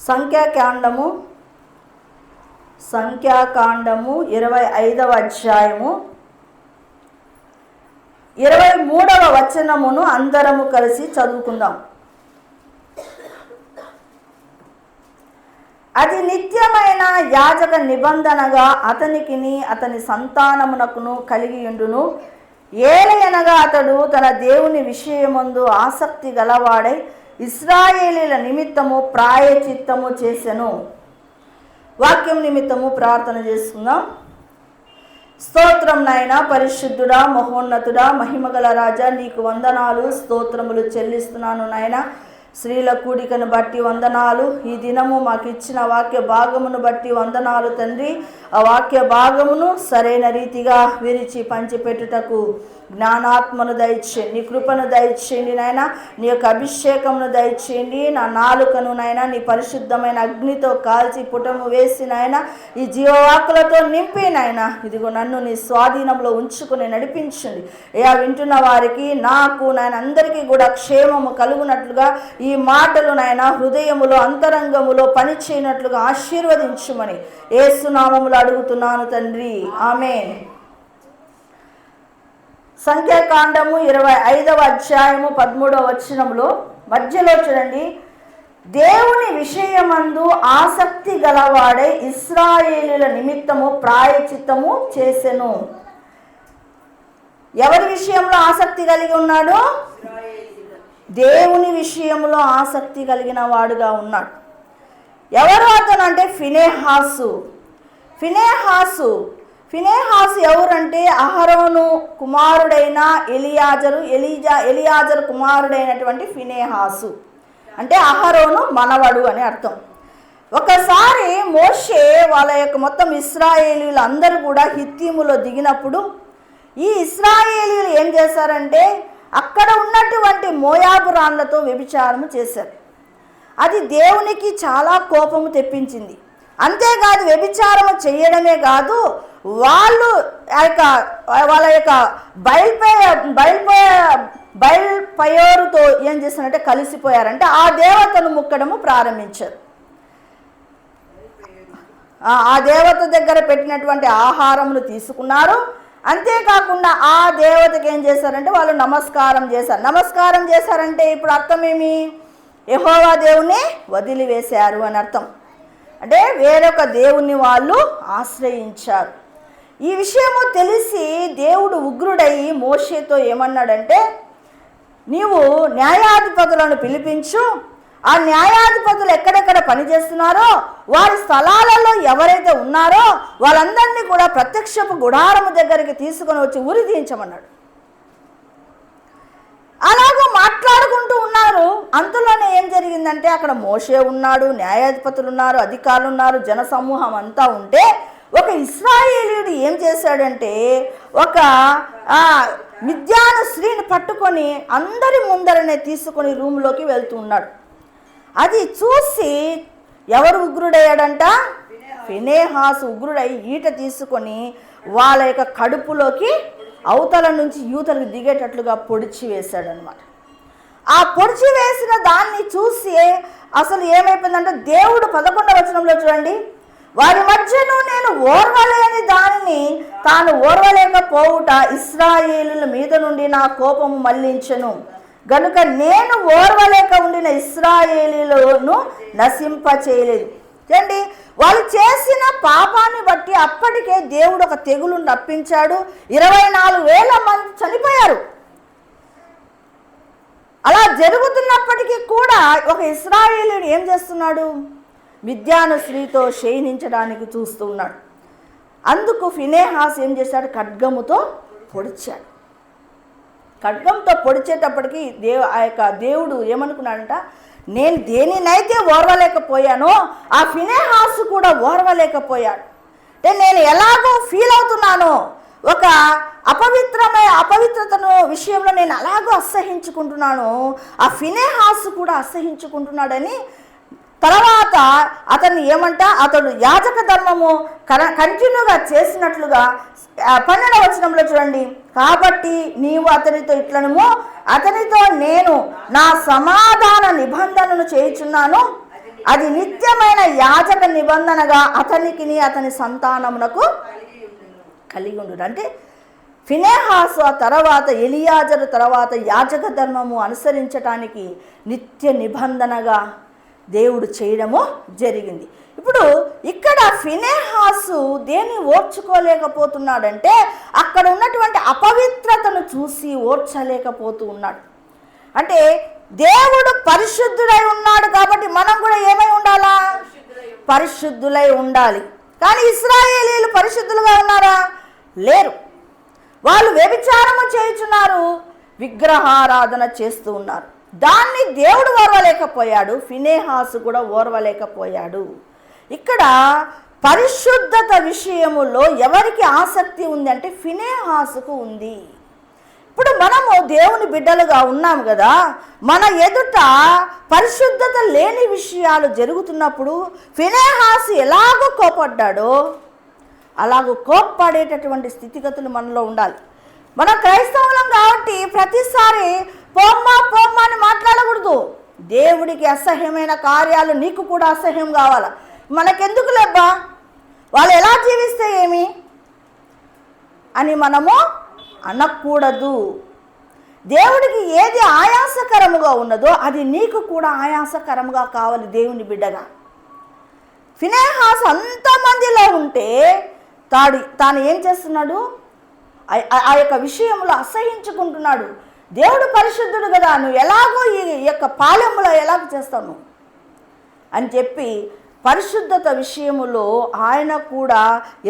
సంఖ్యాకాండము 25వ అధ్యాయము 23వ వచనమును అందరము కలిసి చదువుకుందాం. అది నిత్యమైన యాజక నిబంధనగా అతనికిని అతని సంతానమునకును కలిగియుండును. ఏలయనగా అతడు తన దేవుని విషయమందు ఆసక్తి గలవాడై ఇశ్రాయేలీల నిమిత్తము ప్రాయచిత్తము చేసెను. వాక్యం నిమిత్తము ప్రార్థన చేసుకుందాం. స్తోత్రం నాయనా, పరిశుద్ధుడా, మహోన్నతుడా, మహిమగల రాజా, నీకు వందనాలు స్తోత్రములు చెల్లిస్తున్నాను నాయనా. స్త్రీల కూడికను బట్టి వందనాలు, ఈ దినము మాకు ఇచ్చిన వాక్య భాగమును బట్టి వందనాలు తండ్రి. ఆ వాక్య భాగమును సరైన రీతిగా విరిచి పంచిపెట్టుటకు జ్ఞానాత్మను దయచేయండి, నీ కృపను దయచేయండి నాయన, నీ యొక్క అభిషేకమును దయచేయండి. నా నాలుకను నాయన నీ పరిశుద్ధమైన అగ్నితో కాల్చి పుటము వేసి నాయన ఈ జీవవాకులతో నింపి నాయన ఇదిగో నన్ను నీ స్వాధీనంలో ఉంచుకుని నడిపించండి. వింటున్న వారికి నాకు నాయన అందరికీ కూడా క్షేమము కలుగునట్లుగా ఈ మాటలు నాయన హృదయములో అంతరంగములో పనిచేయనట్లుగా ఆశీర్వదించుమని యేసునామములో అడుగుతున్నాను తండ్రి, ఆమేన్. సంఖ్యాకాండము 25వ అధ్యాయము 13వ వచనములో మధ్యలో చూడండి, దేవుని విషయమందు ఆసక్తి గలవాడై ఇశ్రాయేలీల నిమిత్తము ప్రాయచిత్తము చేసెను. ఎవరి విషయంలో ఆసక్తి కలిగి ఉన్నాడు? దేవుని విషయంలో ఆసక్తి కలిగిన వాడుగా ఉన్నాడు. ఎవరు అతను అంటే ఫినెహాసు ఎవరంటే అహరోను కుమారుడైన ఎలియాజరు కుమారుడైనటువంటి ఫినెహాసు అంటే అహరోను మనవడు అని అర్థం. ఒకసారి మోషే వాళ్ళ యొక్క మొత్తం ఇశ్రాయేలీలు అందరూ కూడా హిత్తీములో దిగినప్పుడు ఈ ఇశ్రాయేలీలు ఏం చేశారంటే అక్కడ ఉన్నటువంటి మోయాబు రాళ్ళతో వ్యభిచారము చేశారు. అది దేవునికి చాలా కోపము తెప్పించింది. అంతేకాదు వ్యభిచారము చేయడమే కాదు, వాళ్ళ యొక్క బయల్పయోరుతో ఏం చేస్తారంటే కలిసిపోయారంటే ఆ దేవతను ముక్కడము ప్రారంభించారు. ఆ దేవత దగ్గర పెట్టినటువంటి ఆహారమును తీసుకున్నారు. అంతేకాకుండా ఆ దేవతకి ఏం చేశారంటే వాళ్ళు నమస్కారం చేశారంటే ఇప్పుడు అర్థమేమి? యెహోవా దేవుని వదిలివేశారు అని అర్థం. అంటే వేరొక దేవుణ్ణి వాళ్ళు ఆశ్రయించారు. ఈ విషయము తెలిసి దేవుడు ఉగ్రుడై మోషేతో ఏమన్నాడంటే, నీవు న్యాయాధిపతులను పిలిపించు, ఆ న్యాయాధిపతులు ఎక్కడెక్కడ పనిచేస్తున్నారో వారి స్థలాలలో ఎవరైతే ఉన్నారో వాళ్ళందరినీ కూడా ప్రత్యక్షపు గుడారము దగ్గరికి తీసుకొని వచ్చి ఉరి తీయించమన్నాడు. అలాగూ మాట్లాడుకుంటూ ఉన్నారు. అంతలోనే ఏం జరిగిందంటే అక్కడ మోషే ఉన్నాడు, న్యాయాధిపతులు ఉన్నారు, అధికారులు ఉన్నారు, జన సమూహం అంతా ఉంటే ఒక ఇశ్రాయేలీయుడు ఏం చేశాడంటే ఒక మిద్యాను స్త్రీని పట్టుకొని అందరి ముందరనే తీసుకొని రూమ్లోకి వెళ్తూ ఉన్నాడు. అది చూసి ఎవరు ఉగ్రుడయ్యాడంట? ఫినెహాసు ఉగ్రుడై ఈట తీసుకొని వాళ్ళ యొక్క కడుపులోకి అవతల నుంచి యూతలకు దిగేటట్లుగా పొడిచి వేశాడనమాట. ఆ పొడిచి వేసిన దాన్ని చూసి అసలు ఏమైపోయిందంటే దేవుడు 11వ వచనంలో చూడండి, వారి మధ్యను నేను ఓర్వలేని దానిని తాను ఓర్వలేకపోవుట ఇశ్రాయేలుల మీద నుండి నా కోపము మళ్లించెను గనుక నేను ఓర్వలేక ఉండిన ఇశ్రాయేలీలను నశింపచేయలేదు. చూడండి, వాళ్ళు చేసిన పాపాన్ని బట్టి అప్పటికే దేవుడు ఒక తెగులును రప్పించాడు. 24,000 మంది చనిపోయారు. అలా జరుగుతున్నప్పటికీ కూడా ఒక ఇశ్రాయేలీయుడు ఏం చేస్తున్నాడు? మిద్యాను స్త్రీతో శయనించడానికి చూస్తూ ఉన్నాడు. అందుకు ఫినెహాసు ఏం చేశాడు? ఖడ్గముతో పొడిచాడు. ఖడ్గంతో పొడిచేటప్పటికి దేవుడు ఏమనుకున్నాడంట, నేను దేనినైతే ఓర్వలేకపోయానో ఆ ఫినెహాసు కూడా ఓర్వలేకపోయాడు. అంటే నేను ఎలాగో ఫీల్ అవుతున్నానో ఒక అపవిత్రతను విషయంలో నేను అలాగో అసహించుకుంటున్నాను, ఆ ఫినెహాసు కూడా అసహించుకుంటున్నాడని తర్వాత అతను అతడు యాజక ధర్మము కంటిన్యూగా చేసినట్లుగా 12వ వచనంలో చూడండి, కాబట్టి నీవు అతనితో అతనితో నేను నా సమాధాన నిబంధనను చేయుచున్నాను, అది నిత్యమైన యాజక నిబంధనగా అతనికిని అతని సంతానమునకు కలిగి ఉండును. అంటే ఫినెహాసు ఆ తర్వాత ఎలియాజరు తర్వాత యాజక ధర్మము అనుసరించటానికి నిత్య నిబంధనగా దేవుడు చేయడము జరిగింది. ఇప్పుడు ఇక్కడ ఫినెహాసు దేన్ని ఓర్చుకోలేకపోతున్నాడంటే అక్కడ ఉన్నటువంటి అపవిత్రతను చూసి ఓర్చలేకపోతూ ఉన్నాడు. అంటే దేవుడు పరిశుద్ధుడై ఉన్నాడు కాబట్టి మనం కూడా ఏమై ఉండాలా? పరిశుద్ధులై ఉండాలి. కానీ ఇశ్రాయేలీయులు పరిశుద్ధులుగా ఉన్నారా? లేరు. వాళ్ళు వ్యభిచారము చేయుచున్నారు, విగ్రహారాధన చేస్తూ ఉన్నారు. దాన్ని దేవుడు ఓర్వలేకపోయాడు, ఫినెహాసు కూడా ఓర్వలేకపోయాడు. ఇక్కడ పరిశుద్ధత విషయములో ఎవరికి ఆసక్తి ఉంది అంటే ఫినెహాసుకు ఉంది. ఇప్పుడు మనము దేవుని బిడ్డలుగా ఉన్నాము కదా, మన ఎదుట పరిశుద్ధత లేని విషయాలు జరుగుతున్నప్పుడు ఫినెహాసు ఎలాగో కోపడ్డాడో అలాగూ కోప్పడేటటువంటి స్థితిగతులు మనలో ఉండాలి. మన క్రైస్తవులం కాబట్టి ప్రతిసారి పోమ్మా పోమ్మా అని మాట్లాడకూడదు. దేవుడికి అసహ్యమైన కార్యాలు నీకు కూడా అసహ్యం కావాలా? మనకెందుకు లేబ్బా, వాళ్ళు ఎలా జీవిస్తే ఏమి అని మనము అనకూడదు. దేవుడికి ఏది ఆయాసకరముగా ఉన్నదో అది నీకు కూడా ఆయాసకరముగా కావాలి దేవుని బిడ్డగా. ఫినెహాసు అంతమందిలో ఉంటే తాను ఏం చేస్తున్నాడు? ఆ యొక్క విషయంలో అసహించుకుంటున్నాడు. దేవుడు పరిశుద్ధుడు కదా, నువ్వు ఎలాగో ఈ యొక్క పాలెంలో ఎలాగ చేస్తావు అని చెప్పి పరిశుద్ధత విషయములో ఆయన కూడా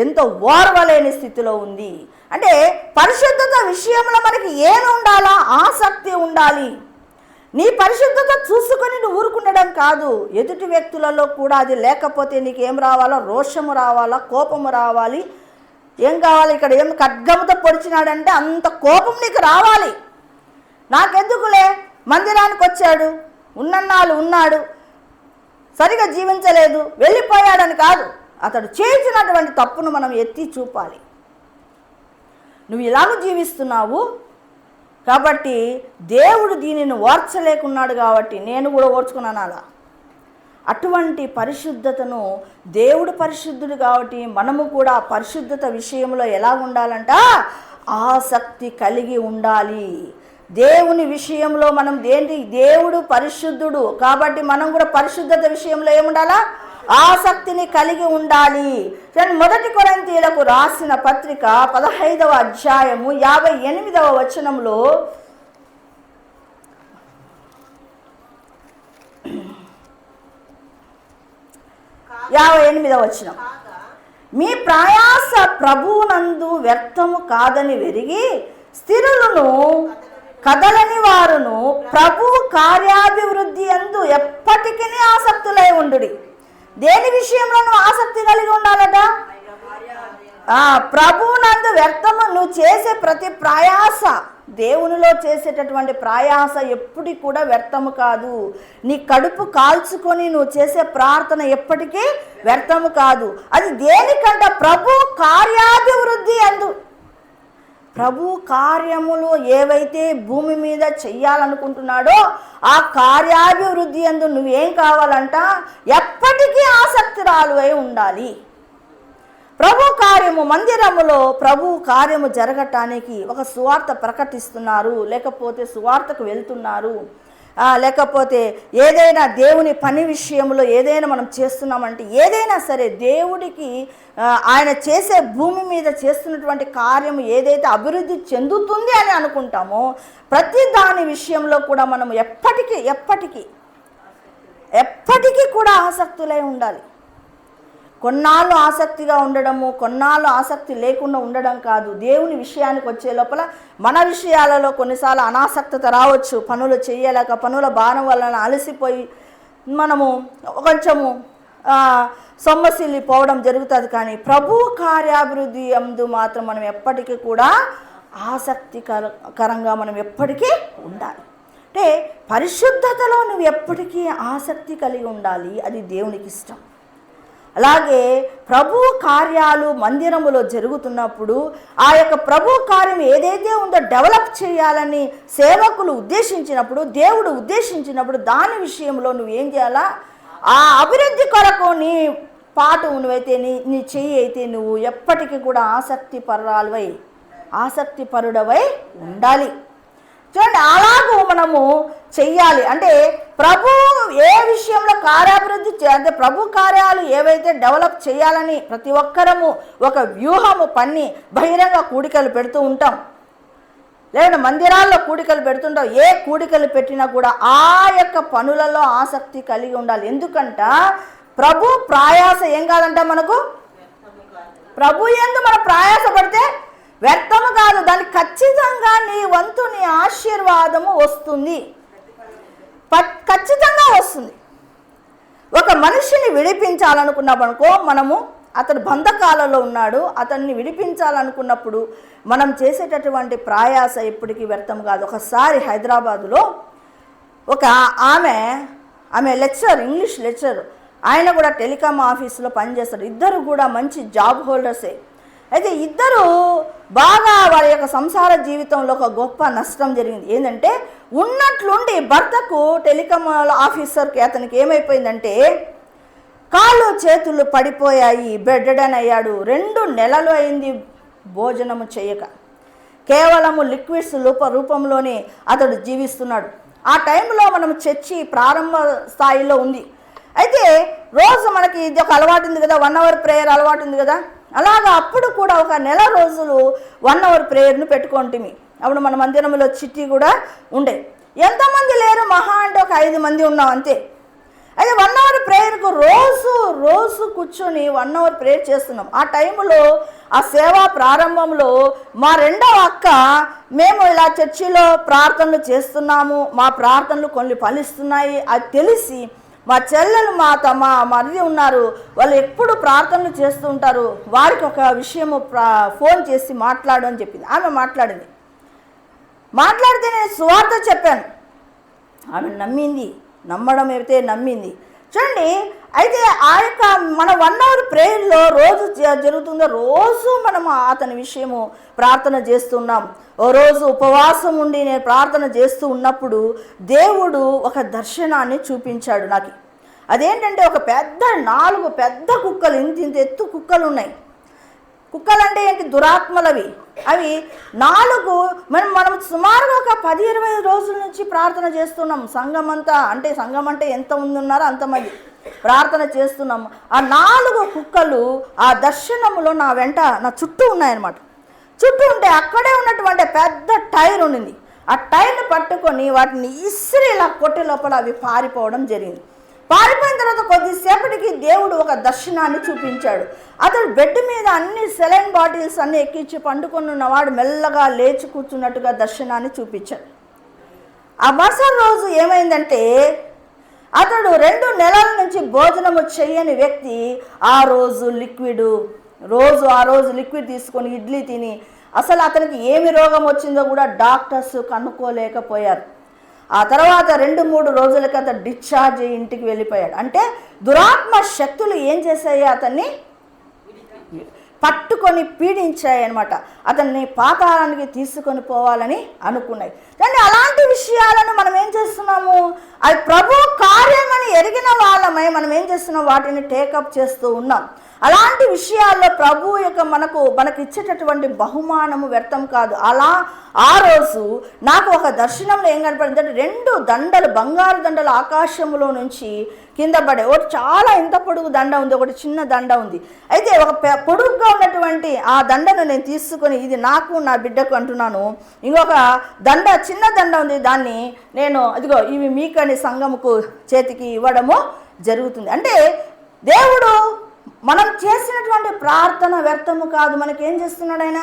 ఎంతో ఓర్వలేని స్థితిలో ఉంది. అంటే పరిశుద్ధత విషయంలో మనకి ఏమి ఉండాలా? ఆసక్తి ఉండాలి. నీ పరిశుద్ధత చూసుకొని నువ్వు ఊరుకుండడం కాదు, ఎదుటి వ్యక్తులలో కూడా అది లేకపోతే నీకేం రావాలో? రోషము రావాలా, కోపము రావాలి. ఏం కావాలి? ఇక్కడ ఏం ఖడ్గముతో పొడిచినాడంటే అంత కోపం నీకు రావాలి. నాకెందుకులే, మందిరానికి వచ్చాడు, ఉన్నన్నాళ్ళు ఉన్నాడు, సరిగా జీవించలేదు, వెళ్ళిపోయాడని కాదు. అతడు చేసినటువంటి తప్పును మనం ఎత్తి చూపాలి. నువ్వు ఇలాగ జీవిస్తున్నావు కాబట్టి దేవుడు దీనిని ఓర్చలేకున్నాడు కాబట్టి నేను కూడా ఓర్చుకున్నాను. అలా అటువంటి పరిశుద్ధతను, దేవుడు పరిశుద్ధుడు కాబట్టి మనము కూడా పరిశుద్ధత విషయంలో ఎలా ఉండాలంట? ఆసక్తి కలిగి ఉండాలి. దేవుని విషయంలో మనం దేవుడు పరిశుద్ధుడు కాబట్టి మనం కూడా పరిశుద్ధత విషయంలో ఏముండాలా? ఆసక్తిని కలిగి ఉండాలి. మొదటి కొరింథీయులకు రాసిన పత్రిక 15వ అధ్యాయము 58వ వచనంలో వచనం, మీ ప్రయాస ప్రభువునందు వ్యర్థము కాదని వెరిగి స్థిరులను కదలని వారును ప్రభు కార్యాభివృద్ధి యందు ఎప్పటికీ ఆసక్తులై ఉండుడి. దేని విషయంలో నువ్వు ఆసక్తి కలిగి ఉండాలట? ప్రభువునందు వ్యర్థము. నువ్వు చేసే ప్రతి ప్రయాస, దేవునిలో చేసేటటువంటి ప్రయాస ఎప్పటికి కూడా వ్యర్థము కాదు. నీ కడుపు కాల్చుకొని నువ్వు చేసే ప్రార్థన ఎప్పటికీ వ్యర్థము కాదు. అది దేనికంట? ప్రభు కార్యాభివృద్ధి యందు. ప్రభు కార్యములు ఏవైతే భూమి మీద చెయ్యాలనుకుంటున్నాడో ఆ కార్యాభివృద్ధి యందు నువ్వేం కావాలంట? ఎప్పటికీ ఆసక్తిరాలు అయి ఉండాలి. ప్రభు కార్యము, మందిరములో ప్రభు కార్యము జరగటానికి ఒక సువార్త ప్రకటిస్తున్నారు, లేకపోతే సువార్తకు వెళ్తున్నారు, లేకపోతే ఏదైనా దేవుని పని విషయంలో ఏదైనా మనం చేస్తున్నామంటే ఏదైనా సరే దేవుడికి ఆయన చేసే భూమి మీద చేస్తున్నటువంటి కార్యము ఏదైతే అభివృద్ధి చెందుతుంది అని అనుకుంటామో ప్రతి దాని విషయంలో కూడా మనం ఎప్పటికీ కూడా ఆసక్తులై ఉండాలి. కొన్నాళ్ళు ఆసక్తిగా ఉండడము, కొన్నాళ్ళు ఆసక్తి లేకుండా ఉండడం కాదు. దేవుని విషయానికి వచ్చే లోపల మన విషయాలలో కొన్నిసార్లు అనాసక్తత రావచ్చు. పనులు చేయలేక, పనుల భారం వలన అలసిపోయి మనము కొంచెము సొమ్మసిల్లిపోవడం జరుగుతుంది. కానీ ప్రభు కార్యాభివృద్ధి యందు మాత్రం మనం ఎప్పటికీ కూడా ఆసక్తికరంగా మనం ఎప్పటికీ ఉండాలి. అంటే పరిశుద్ధతలో నువ్వు ఎప్పటికీ ఆసక్తి కలిగి ఉండాలి. అది దేవునికి ఇష్టం. అలాగే ప్రభు కార్యాలు మందిరములో జరుగుతున్నప్పుడు ఆ యొక్క ప్రభు కార్యం ఏదైతే ఉందో డెవలప్ చేయాలని సేవకులు ఉద్దేశించినప్పుడు, దేవుడు ఉద్దేశించినప్పుడు దాని విషయంలో నువ్వేం చేయాలా? ఆ అభివృద్ధి కొరకు నీ పాటు నువ్వైతే నీ చెయ్యి అయితే నువ్వు ఎప్పటికీ కూడా ఆసక్తి పరుడవై ఉండాలి. చూడండి, అలాగూ మనము చెయ్యాలి. అంటే ప్రభు ఏ విషయంలో కార్యాభివృద్ధి అంటే ప్రభు కార్యాలు ఏవైతే డెవలప్ చేయాలని ప్రతి ఒక్కరము ఒక వ్యూహము పన్ని బహిరంగ కూడికలు పెడుతూ ఉంటాం, లేదంటే మందిరాల్లో కూడికలు పెడుతుంటాం. ఏ కూడికలు పెట్టినా కూడా ఆ యొక్క పనులలో ఆసక్తి కలిగి ఉండాలి. ఎందుకంట ప్రభు ప్రయాస ఏం కాదంట, మనకు ప్రభు యందు మనం ప్రయాస పడితే వ్యర్థము కాదు, దానికి ఖచ్చితంగా నీ వంతు నీ ఆశీర్వాదము వస్తుంది, ఖచ్చితంగా వస్తుంది. ఒక మనిషిని విడిపించాలనుకున్నామనుకో, మనము అతడు బంధకాలలో ఉన్నాడు, అతన్ని విడిపించాలనుకున్నప్పుడు మనం చేసేటటువంటి ప్రయాస ఎప్పటికీ వ్యర్థం కాదు. ఒకసారి హైదరాబాదులో ఒక ఆమె లెక్చరర్, ఇంగ్లీష్ లెక్చరర్, ఆయన కూడా టెలికాం ఆఫీసులో పనిచేస్తారు. ఇద్దరు కూడా మంచి జాబ్ హోల్డర్సే. అయితే ఇద్దరు బాగా వారి యొక్క సంసార జీవితంలో ఒక గొప్ప నష్టం జరిగింది. ఏంటంటే ఉన్నట్లుండి భర్తకు టెలికాం ఆఫీసర్కి అతనికి ఏమైపోయిందంటే కాళ్ళు చేతులు పడిపోయాయి, బెడ్డెన్ అయ్యాడు. 2 నెలలు అయింది భోజనము చేయక, కేవలము లిక్విడ్స్ రూపంలోనే అతడు జీవిస్తున్నాడు. ఆ టైంలో మనం చర్చి ప్రారంభ స్థాయిలో ఉంది. అయితే రోజు మనకి ఇది ఒక అలవాటు ఉంది కదా, 1 అవర్ ప్రేయర్ అలవాటు ఉంది కదా, అలాగా అప్పుడు కూడా ఒక నెల రోజులు 1 అవర్ ప్రేయర్ను పెట్టుకుంటుంది. అప్పుడు మన మందిరంలో చిట్టి కూడా ఉండే. ఎంతమంది లేరు, మహా అంటే ఒక 5 మంది ఉన్నాం అంతే. అయితే 1 అవర్ ప్రేయర్కు రోజు కూర్చొని 1 అవర్ ప్రేయర్ చేస్తున్నాం. ఆ టైంలో ఆ సేవా ప్రారంభంలో మా 2వ అక్క, మేము ఇలా చర్చిలో ప్రార్థనలు చేస్తున్నాము, మా ప్రార్థనలు కొన్ని ఫలిస్తున్నాయి అది తెలిసి మా చెల్లెలు మా మరిది ఉన్నారు, వాళ్ళు ఎప్పుడు ప్రార్థనలు చేస్తూ ఉంటారు, వారికి ఒక విషయము ఫోన్ చేసి మాట్లాడు అని చెప్పింది. ఆమె మాట్లాడింది. మాట్లాడితే నేను సువార్త చెప్పాను. ఆమె నమ్మడం అయితే నమ్మింది. చూడండి, అయితే ఆ యొక్క మన 1 అవర్ ప్రేయర్లో రోజు జరుగుతుందో రోజు మనము అతని విషయము ప్రార్థన చేస్తున్నాం. ఓ రోజు ఉపవాసం ఉండి నేను ప్రార్థన చేస్తూ ఉన్నప్పుడు దేవుడు ఒక దర్శనాన్ని చూపించాడు నాకు. అదేంటంటే ఒక 4 పెద్ద కుక్కలు, ఇంత ఎత్తు కుక్కలు ఉన్నాయి. కుక్కలు అంటే ఏంటి, దురాత్మలవి. అవి 4 మనం సుమారుగా ఒక 10-20 రోజుల నుంచి ప్రార్థన చేస్తున్నాం. సంఘం అంటే ఎంత మంది ఉన్నారో అంతమంది ప్రార్థన చేస్తున్నాము. ఆ 4 కుక్కలు ఆ దర్శనములో నా చుట్టూ ఉన్నాయన్నమాట. చుట్టూ ఉంటే అక్కడే ఉన్నటువంటి పెద్ద టైర్ ఉండింది. ఆ టైర్ను పట్టుకొని వాటిని ఇసిరి ఇలా కొట్టే లోపల అవి పారిపోవడం జరిగింది. పారిపోయిన తర్వాత కొద్దిసేపటికి దేవుడు ఒక దర్శనాన్ని చూపించాడు. అతడు బెడ్ మీద అన్ని సెలైన్ బాటిల్స్ అన్ని ఎక్కించి పండుకొని ఉన్నవాడు మెల్లగా లేచి కూర్చున్నట్టుగా దర్శనాన్ని చూపించాడు. ఆ మరుసటి రోజు ఏమైందంటే అతడు 2 నెలల నుంచి భోజనము చేయని వ్యక్తి ఆ రోజు లిక్విడ్ తీసుకొని ఇడ్లీ తిని అసలు అతనికి ఏమి రోగం వచ్చిందో కూడా డాక్టర్స్ కనుక్కోలేకపోయారు. ఆ తర్వాత 2-3 రోజులకి అతను డిశ్చార్జ్ అయ్యి ఇంటికి వెళ్ళిపోయాడు. అంటే దురాత్మ శక్తులు ఏం చేశాయి, అతన్ని పట్టుకొని పీడించాయి అన్నమాట. అతన్ని పాతాళానికి తీసుకొని పోవాలని అనుకున్నాయి. కానీ అలాంటి విషయాలను మనం ఏం చేస్తున్నాము, అది ప్రభు కార్యమని ఎరిగిన వాళ్ళమై మనం ఏం చేస్తున్నాం, వాటిని టేకప్ చేస్తూ ఉన్నాం. అలాంటి విషయాల్లో ప్రభు యొక్క మనకు ఇచ్చేటటువంటి బహుమానము వ్యర్థం కాదు. అలా ఆ రోజు నాకు ఒక దర్శనంలో ఏం కనపడింది అంటే 2 దండలు, బంగారు దండలు ఆకాశంలో నుంచి కింద పడే. ఒకటి చాలా ఇంత పొడుగు దండ ఉంది, ఒకటి చిన్న దండ ఉంది. అయితే ఒక పొడుగుగా ఉన్నటువంటి ఆ దండను నేను తీసుకొని ఇది నాకు నా బిడ్డకు అంటున్నాను. ఇంకొక చిన్న దండ ఉంది, దాన్ని నేను అదిగో ఇవి మీకని సంఘముకు చేతికి ఇవ్వడము జరుగుతుంది. అంటే దేవుడు మనం చేసినటువంటి ప్రార్థన వ్యర్థము కాదు. మనకేం చేస్తున్నాడు, ఆయన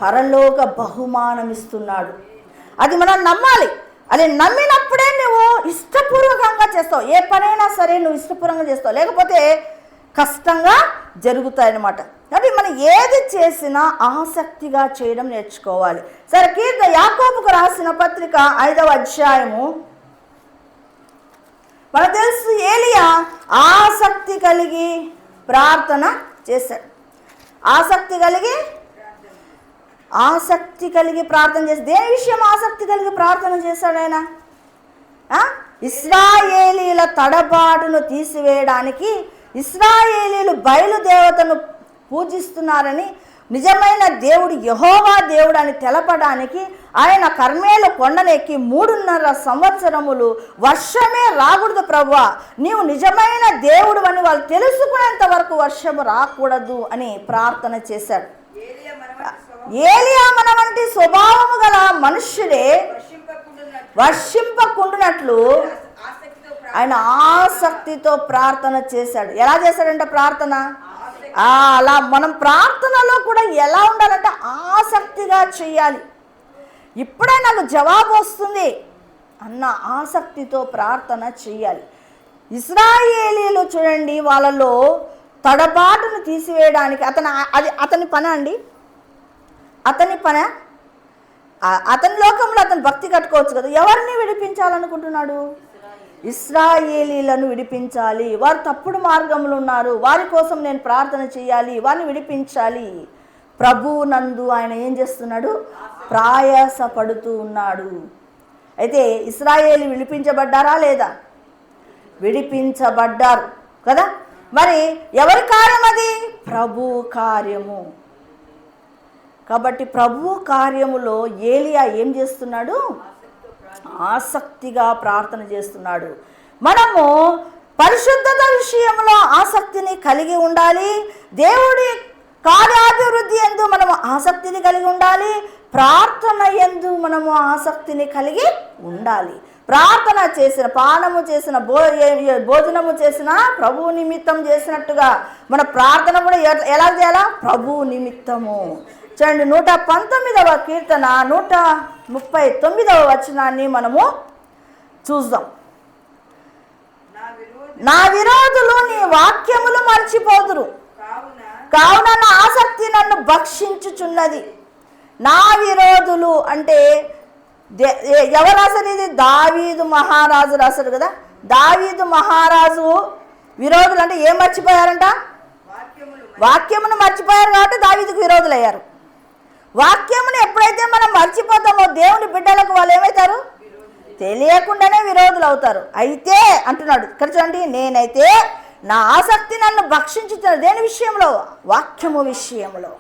పరలోక బహుమానం ఇస్తున్నాడు. అది మనం నమ్మాలి. అది నమ్మినప్పుడే నువ్వు ఇష్టపూర్వకంగా చేస్తావు. ఏ పనైనా సరే నువ్వు ఇష్టపూర్వకంగా చేస్తావు, లేకపోతే కష్టంగా జరుగుతాయన్నమాట. కాబట్టి మనం ఏది చేసినా ఆసక్తిగా చేయడం నేర్చుకోవాలి. సరే, యాకోబుకు రాసిన పత్రిక 5వ అధ్యాయము. మనకు తెలుసు ఏలియా ఆసక్తి కలిగి ప్రార్థన చేశాడు. ఆసక్తి కలిగి ప్రార్థన చేసి దేని విషయం ఆసక్తి కలిగి ప్రార్థన చేశాడు ఆయన? ఇశ్రాయేలీల తడబాటును తీసివేయడానికి, ఇశ్రాయేలీలు బయలుదేవతను పూజిస్తున్నారని, నిజమైన దేవుడు యెహోవా దేవుడు అని తెలపడానికి ఆయన కర్మేలు కొండనెక్కి 3.5 సంవత్సరములు వర్షమే రాకూడదు ప్రభువా, నీవు నిజమైన దేవుడు అని వాళ్ళు తెలుసుకునేంత వరకు వర్షము రాకూడదు అని ప్రార్థన చేశాడు. ఏలియా మన వంటి స్వభావము గల మనుష్యుడే వర్షింపకుండునట్లు ఆయన ఆసక్తితో ప్రార్థన చేశాడు. ఎలా చేశాడంటే ప్రార్థన, అలా మనం ప్రార్థనలో కూడా ఎలా ఉండాలంటే ఆసక్తిగా చేయాలి. ఇప్పుడే నాకు జవాబు వస్తుంది అన్న ఆసక్తితో ప్రార్థన చేయాలి. ఇశ్రాయేలీలు చూడండి, వాళ్ళలో తడబాటును తీసివేయడానికి అతని పని అండి, అతని పని. అతని లోకంలో అతను భక్తి కట్టుకోవచ్చు కదా. ఎవరిని విడిపించాలనుకుంటున్నాడు? ఇశ్రాయేలీలను విడిపించాలి. వారు తప్పుడు మార్గంలో ఉన్నారు, వారి కోసం నేను ప్రార్థన చేయాలి, వారిని విడిపించాలి. ప్రభువు నందు ఆయన ఏం చేస్తున్నాడు? ప్రయాసపడుతూ ఉన్నాడు. అయితే ఇశ్రాయేలు విడిపించబడ్డారా లేదా? విడిపించబడ్డారు కదా. మరి ఎవరి కార్యం అది? ప్రభు కార్యము. కాబట్టి ప్రభు కార్యములో ఏలియా ఏం చేస్తున్నాడు? ఆసక్తిగా ప్రార్థన చేస్తున్నాడు. మనము పరిశుద్ధత విషయంలో ఆసక్తిని కలిగి ఉండాలి. దేవుడి కార్యాభివృద్ధి యందు మనము ఆసక్తిని కలిగి ఉండాలి. ప్రార్థన యందు మనము ఆసక్తిని కలిగి ఉండాలి. ప్రార్థన చేసిన, పానము చేసిన, భోజనము చేసిన ప్రభువు నిమిత్తం చేసినట్టుగా మన ప్రార్థన కూడా ఎలా చేయాలా? ప్రభువు నిమిత్తము. చూడండి, 119వ కీర్తన 139వ వచనాన్ని మనము చూద్దాం. నా విరోధులు నీ వాక్యములు మర్చిపోదురు, కావున నా ఆసక్తి నన్ను భక్షించుచున్నది. నా విరోధులు అంటే ఎవరు రాశారు? ఇది దావీదు మహారాజు రాశారు కదా. దావీదు మహారాజు విరోధులు అంటే ఏం మర్చిపోయారంట? వాక్యమును మర్చిపోయారు కాబట్టి దావీదుకు విరోధులు అయ్యారు. వాక్యమును ఎప్పుడైతే మనం మర్చిపోతామో దేవుని బిడ్డలకు వాళ్ళు ఏమవుతారు? తెలియకుండానే విరోధులు అవుతారు. అయితే అంటున్నాడు ఇక్కడ చూడండి, నేనైతే నా ఆసక్తి నన్ను భక్షించుతున్న దేని విషయంలో? వాక్యము విషయంలో.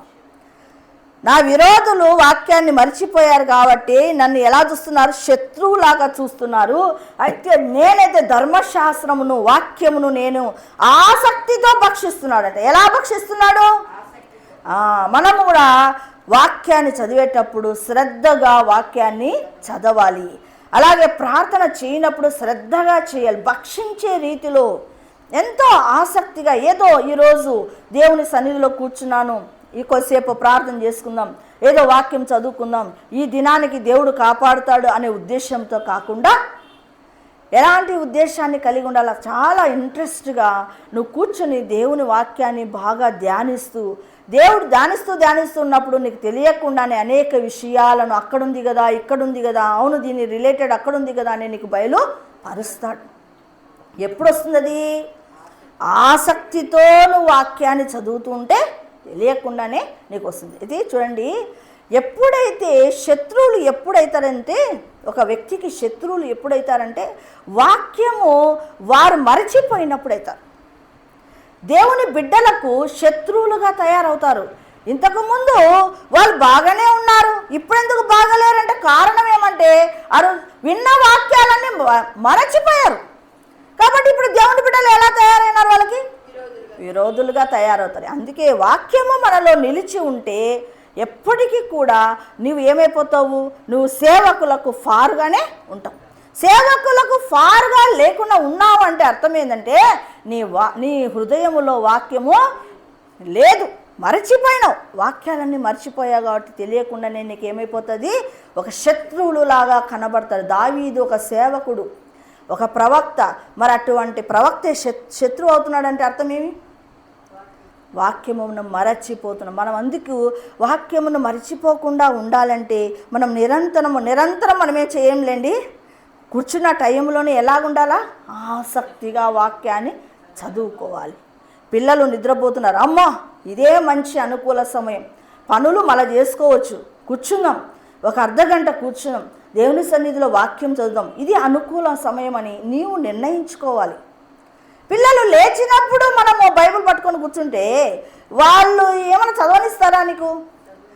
నా విరోధులు వాక్యాన్ని మర్చిపోయారు కాబట్టి నన్ను ఎలా చూస్తున్నారు? శత్రువులాగా చూస్తున్నారు. అయితే నేనైతే ధర్మశాస్త్రమును, వాక్యమును నేను ఆసక్తితో భక్షిస్తున్నాడట. ఎలా భక్షిస్తున్నాడు? మనము కూడా వాక్యాన్ని చదివేటప్పుడు శ్రద్ధగా వాక్యాన్ని చదవాలి. అలాగే ప్రార్థన చేయనప్పుడు శ్రద్ధగా చేయాలి, భక్షించే రీతిలో ఎంతో ఆసక్తిగా. ఏదో ఈరోజు దేవుని సన్నిధిలో కూర్చున్నాను, ఈ కొద్దిసేపు ప్రార్థన చేసుకుందాం, ఏదో వాక్యం చదువుకుందాం, ఈ దినానికి దేవుడు కాపాడుతాడు అనే ఉద్దేశంతో కాకుండా ఎలాంటి ఉద్దేశాన్ని కలిగి ఉండాలి? చాలా ఇంట్రెస్ట్గా నువ్వు కూర్చొని దేవుని వాక్యాన్ని బాగా ధ్యానిస్తూ, దేవుడు ధ్యానిస్తూ ఉన్నప్పుడు నీకు తెలియకుండానే అనేక విషయాలను అక్కడుంది కదా, ఇక్కడుంది కదా, అవును దీని రిలేటెడ్ అక్కడుంది కదా అని నీకు బయలుపరుస్తాడు. ఎప్పుడు వస్తుంది అది? ఆసక్తితో నువ్వు వాక్యాన్ని చదువుతూ ఉంటే తెలియకుండానే నీకు వస్తుంది. ఇది చూడండి, ఎప్పుడైతే శత్రువులు ఎప్పుడైతారంటే, ఒక వ్యక్తికి శత్రువులు ఎప్పుడైతారంటే వాక్యము వారు మరచిపోయినప్పుడు అవుతారు. దేవుని బిడ్డలకు శత్రువులుగా తయారవుతారు. ఇంతకుముందు వాళ్ళు బాగానే ఉన్నారు, ఇప్పుడెందుకు బాగలేరంటే కారణం ఏమంటే వారు విన్న వాక్యాలన్నీ మరచిపోయారు. కాబట్టి ఇప్పుడు దేవుని బిడ్డలు ఎలా తయారైనారు? వాళ్ళకి విరోధులుగా తయారవుతారు. అందుకే వాక్యము మనలో నిలిచి ఉంటే ఎప్పటికీ కూడా నువ్వు ఏమైపోతావు? నువ్వు సేవకులకు ఫారుగానే ఉంటావు. సేవకులకు ఫారుగా లేకుండా ఉన్నావు అంటే అర్థం ఏంటంటే నీ హృదయములో వాక్యము లేదు, మరచిపోయినావు. వాక్యాలన్నీ మర్చిపోయావు కాబట్టి తెలియకుండానే నీకు ఏమైపోతుంది? ఒక శత్రువులులాగా కనబడతాడు. దావీదు ఒక సేవకుడు, ఒక ప్రవక్త. మరి అటువంటి ప్రవక్తే శత్రువు అవుతున్నాడంటే అర్థం ఏమి? వాక్యమును మరచిపోతున్నాం. మనం అందుకు వాక్యమును మరచిపోకుండా ఉండాలంటే మనం నిరంతరం మనమే చేయంలేండి, కూర్చున్న టైంలోనే ఎలాగుండాలా? ఆసక్తిగా వాక్యాన్ని చదువుకోవాలి. పిల్లలు నిద్రపోతున్నారు, అమ్మా ఇదే మంచి అనుకూల సమయం, పనులు మళ్ళీ చేసుకోవచ్చు, కూర్చుందాం, ఒక అర్ధగంట కూర్చున్నాం, దేవుని సన్నిధిలో వాక్యం చదువుదాం. ఇది అనుకూల సమయం అని నీవు నిర్ణయించుకోవాలి. పిల్లలు లేచినప్పుడు మనము బైబిల్ పట్టుకొని కూర్చుంటే వాళ్ళు ఏమైనా చదవనిస్తారా నీకు?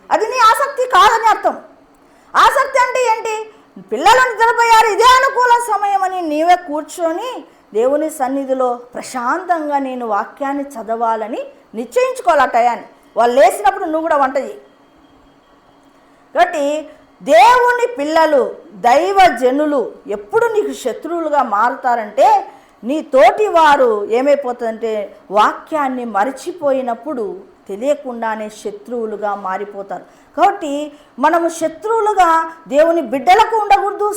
అది నీ ఆసక్తి కాదని అర్థం. ఆసక్తి అంటే ఏంటి? పిల్లలు నిద్రపోయారు, ఇదే అనుకూల సమయం అని నీవే కూర్చొని దేవుని సన్నిధిలో ప్రశాంతంగా నేను వాక్యాన్ని చదవాలని నిశ్చయించుకోవాలి. ఆ టయాన్ని వాళ్ళు లేచినప్పుడు నువ్వు కూడా వంట చేయి. కాబట్టి దేవుని పిల్లలు, దైవ జనులు ఎప్పుడు నీకు శత్రువులుగా మారుతారంటే నీ తోటి వారు ఏమైపోతుందంటే వాక్యాన్ని మరిచిపోయినప్పుడు తెలియకుండానే శత్రువులుగా మారిపోతారు. కాబట్టి మనము శత్రువులుగా దేవుని బిడ్డలకు ఉండకూడదు,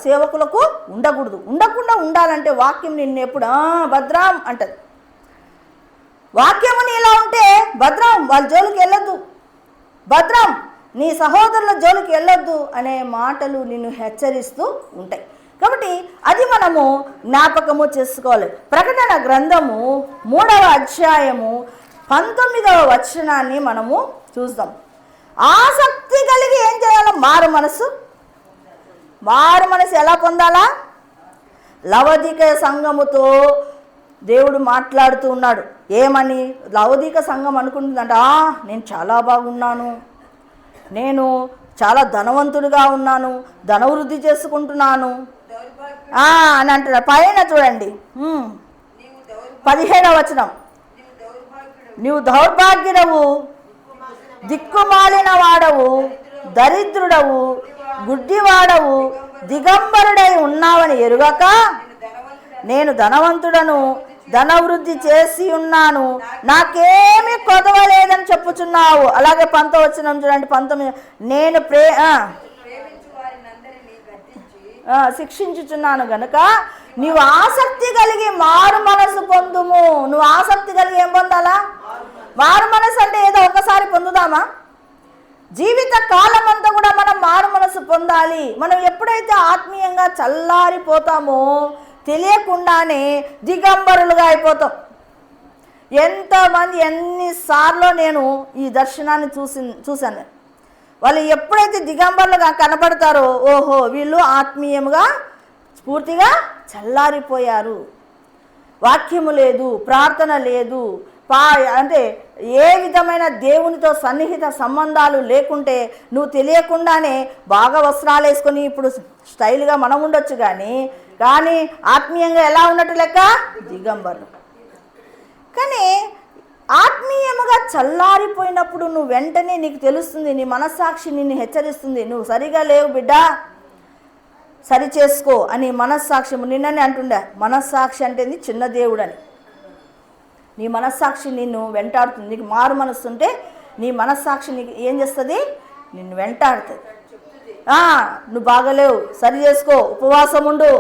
సేవకులకు ఉండకూడదు. ఉండకుండా ఉండాలంటే వాక్యం నిన్ను ఎప్పుడు భద్రం అంటది. వాక్యము నీలా ఉంటే భద్రం, వాళ్ళ జోలికి వెళ్ళొద్దు, భద్రం నీ సహోదరుల జోలికి వెళ్ళొద్దు అనే మాటలు నిన్ను హెచ్చరిస్తూ ఉంటాయి. కాబట్టి అది మనము జ్ఞాపకము చేసుకోవాలి. ప్రకటన గ్రంథము 3వ అధ్యాయము 19వ వచనాన్ని మనము చూద్దాం. ఆసక్తి కలిగి ఏం చేయాలో మారు మనసు ఎలా పొందాలా? లవదిక సంఘముతో దేవుడు మాట్లాడుతూ ఉన్నాడు. ఏమని? లవదిక సంఘం అనుకుంటుందంట, నేను చాలా బాగున్నాను, నేను చాలా ధనవంతుడిగా ఉన్నాను, ధనవృద్ధి చేసుకుంటున్నాను అని అంటున్నాడు. పైన చూడండి 17వ వచనం, నీవు దౌర్భాగ్యుడవు, దిక్కుమాలిన వాడవు, దరిద్రుడవు, గుడ్డివాడవు, దిగంబరుడై ఉన్నావని ఎరుగక నేను ధనవంతుడను, ధనవృద్ధి చేసి ఉన్నాను, నాకేమీ కొదవలేదని చెప్పుచున్నావు. అలాగే 19వ వచనం చూడండి, 19, నేను శిక్షించుచున్నాను గనుక నీవు ఆసక్తి కలిగి మారు మనసు పొందుము. నువ్వు ఆసక్తి కలిగి ఏం పొందాలా? మారు మనసు అంటే ఏదో ఒకసారి పొందుదామా? జీవిత కాలం అంతా కూడా మనం మారు మనసు పొందాలి. మనం ఎప్పుడైతే ఆత్మీయంగా చల్లారిపోతామో తెలియకుండానే దిగంబరులుగా అయిపోతాం. ఎంతమంది ఎన్నిసార్లు నేను ఈ దర్శనాన్ని చూశాను. వాళ్ళు ఎప్పుడైతే దిగంబరులుగా కనపడతారో ఓహో వీళ్ళు ఆత్మీయంగా పూర్తిగా చల్లారిపోయారు. వాక్యము లేదు, ప్రార్థన లేదు, అంటే ఏ విధమైన దేవునితో సన్నిహిత సంబంధాలు లేకుంటే నువ్వు తెలియకుండానే బాగా వస్త్రాలు వేసుకొని ఇప్పుడు స్టైల్గా మనం ఉండొచ్చు, కానీ ఆత్మీయంగా ఎలా ఉన్నట్టు లెక్క? దిగంబరులు. కానీ ఆత్మీయముగా చల్లారిపోయినప్పుడు నువ్వు వెంటనే నీకు తెలుస్తుంది, నీ మనస్సాక్షి నిన్ను హెచ్చరిస్తుంది, నువ్వు సరిగా లేవు బిడ్డ, సరి చేసుకో అని. మనస్సాక్షి నిన్ననే అంటుండే, మనస్సాక్షి అంటే చిన్న దేవుడు అని. నీ మనస్సాక్షి నిన్ను వెంటాడుతుంది. నీకు మారు మనస్సు ఉంటే నీ మనస్సాక్షి నీకు ఏం చేస్తుంది? నిన్ను వెంటాడుతుంది. నువ్వు బాగలేవు, సరి చేసుకో, ఉపవాసం ఉండు,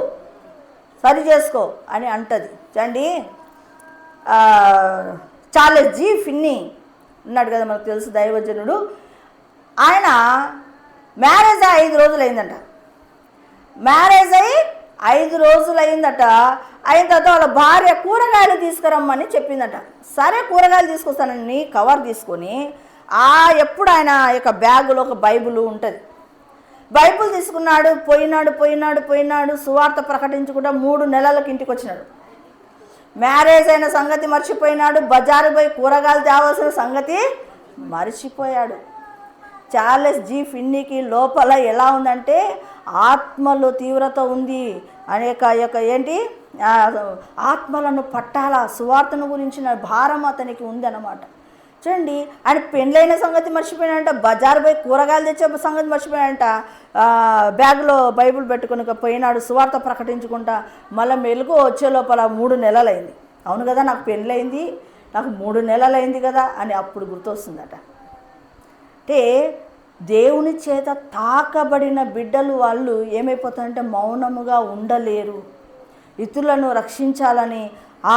సరి చేసుకో అని అంటది. చూడండి, చార్లెస్ జీ ఫిన్నీ ఉన్నాడు కదా, మనకు తెలుసు, దైవజనుడు. ఆయన మ్యారేజ్ 5 రోజులు అయిందంట. మ్యారేజ్ అయ్యి 5 రోజులు అయిందట. అయిన తర్వాత వాళ్ళ భార్య కూరగాయలు తీసుకురమ్మని చెప్పిందట. సరే కూరగాయలు తీసుకొస్తానని కవర్ తీసుకొని ఎప్పుడు ఆయన యొక్క బ్యాగులో ఒక బైబుల్ ఉంటుంది. బైబుల్ తీసుకున్నాడు, పోయినాడు, సువార్త ప్రకటించుకుంటా 3 నెలలకు ఇంటికి వచ్చినాడు. మ్యారేజ్ అయిన సంగతి మర్చిపోయినాడు, బజారు పోయి కూరగాయలు తేవాల్సిన సంగతి మర్చిపోయాడు. చార్లెస్ జీ ఫిన్నీకి లోపల ఎలా ఉందంటే ఆత్మలో తీవ్రత ఉంది అనేక యొక్క ఏంటి ఆత్మలను పట్టాల సువార్తను గురించిన భారం అతనికి ఉంది అన్నమాట. చూడండి, ఆయన పెళ్ళైన సంగతి మర్చిపోయాడంట, బజారు పోయి కూరగాయలు తెచ్చే సంగతి మర్చిపోయాడంట, బ్యాగ్లో బైబిల్ పెట్టుకుని పోయినాడు, సువార్త ప్రకటించుకుంటా. మళ్ళీ మెలుగు వచ్చే లోపల 3 నెలలైంది. అవును కదా, నాకు పెళ్ళైంది, నాకు 3 నెలలైంది కదా అని అప్పుడు గుర్తొస్తుందట. అంటే దేవుని చేత తాకబడిన బిడ్డలు వాళ్ళు ఏమైపోతారంటే మౌనముగా ఉండలేరు, ఇతరులను రక్షించాలని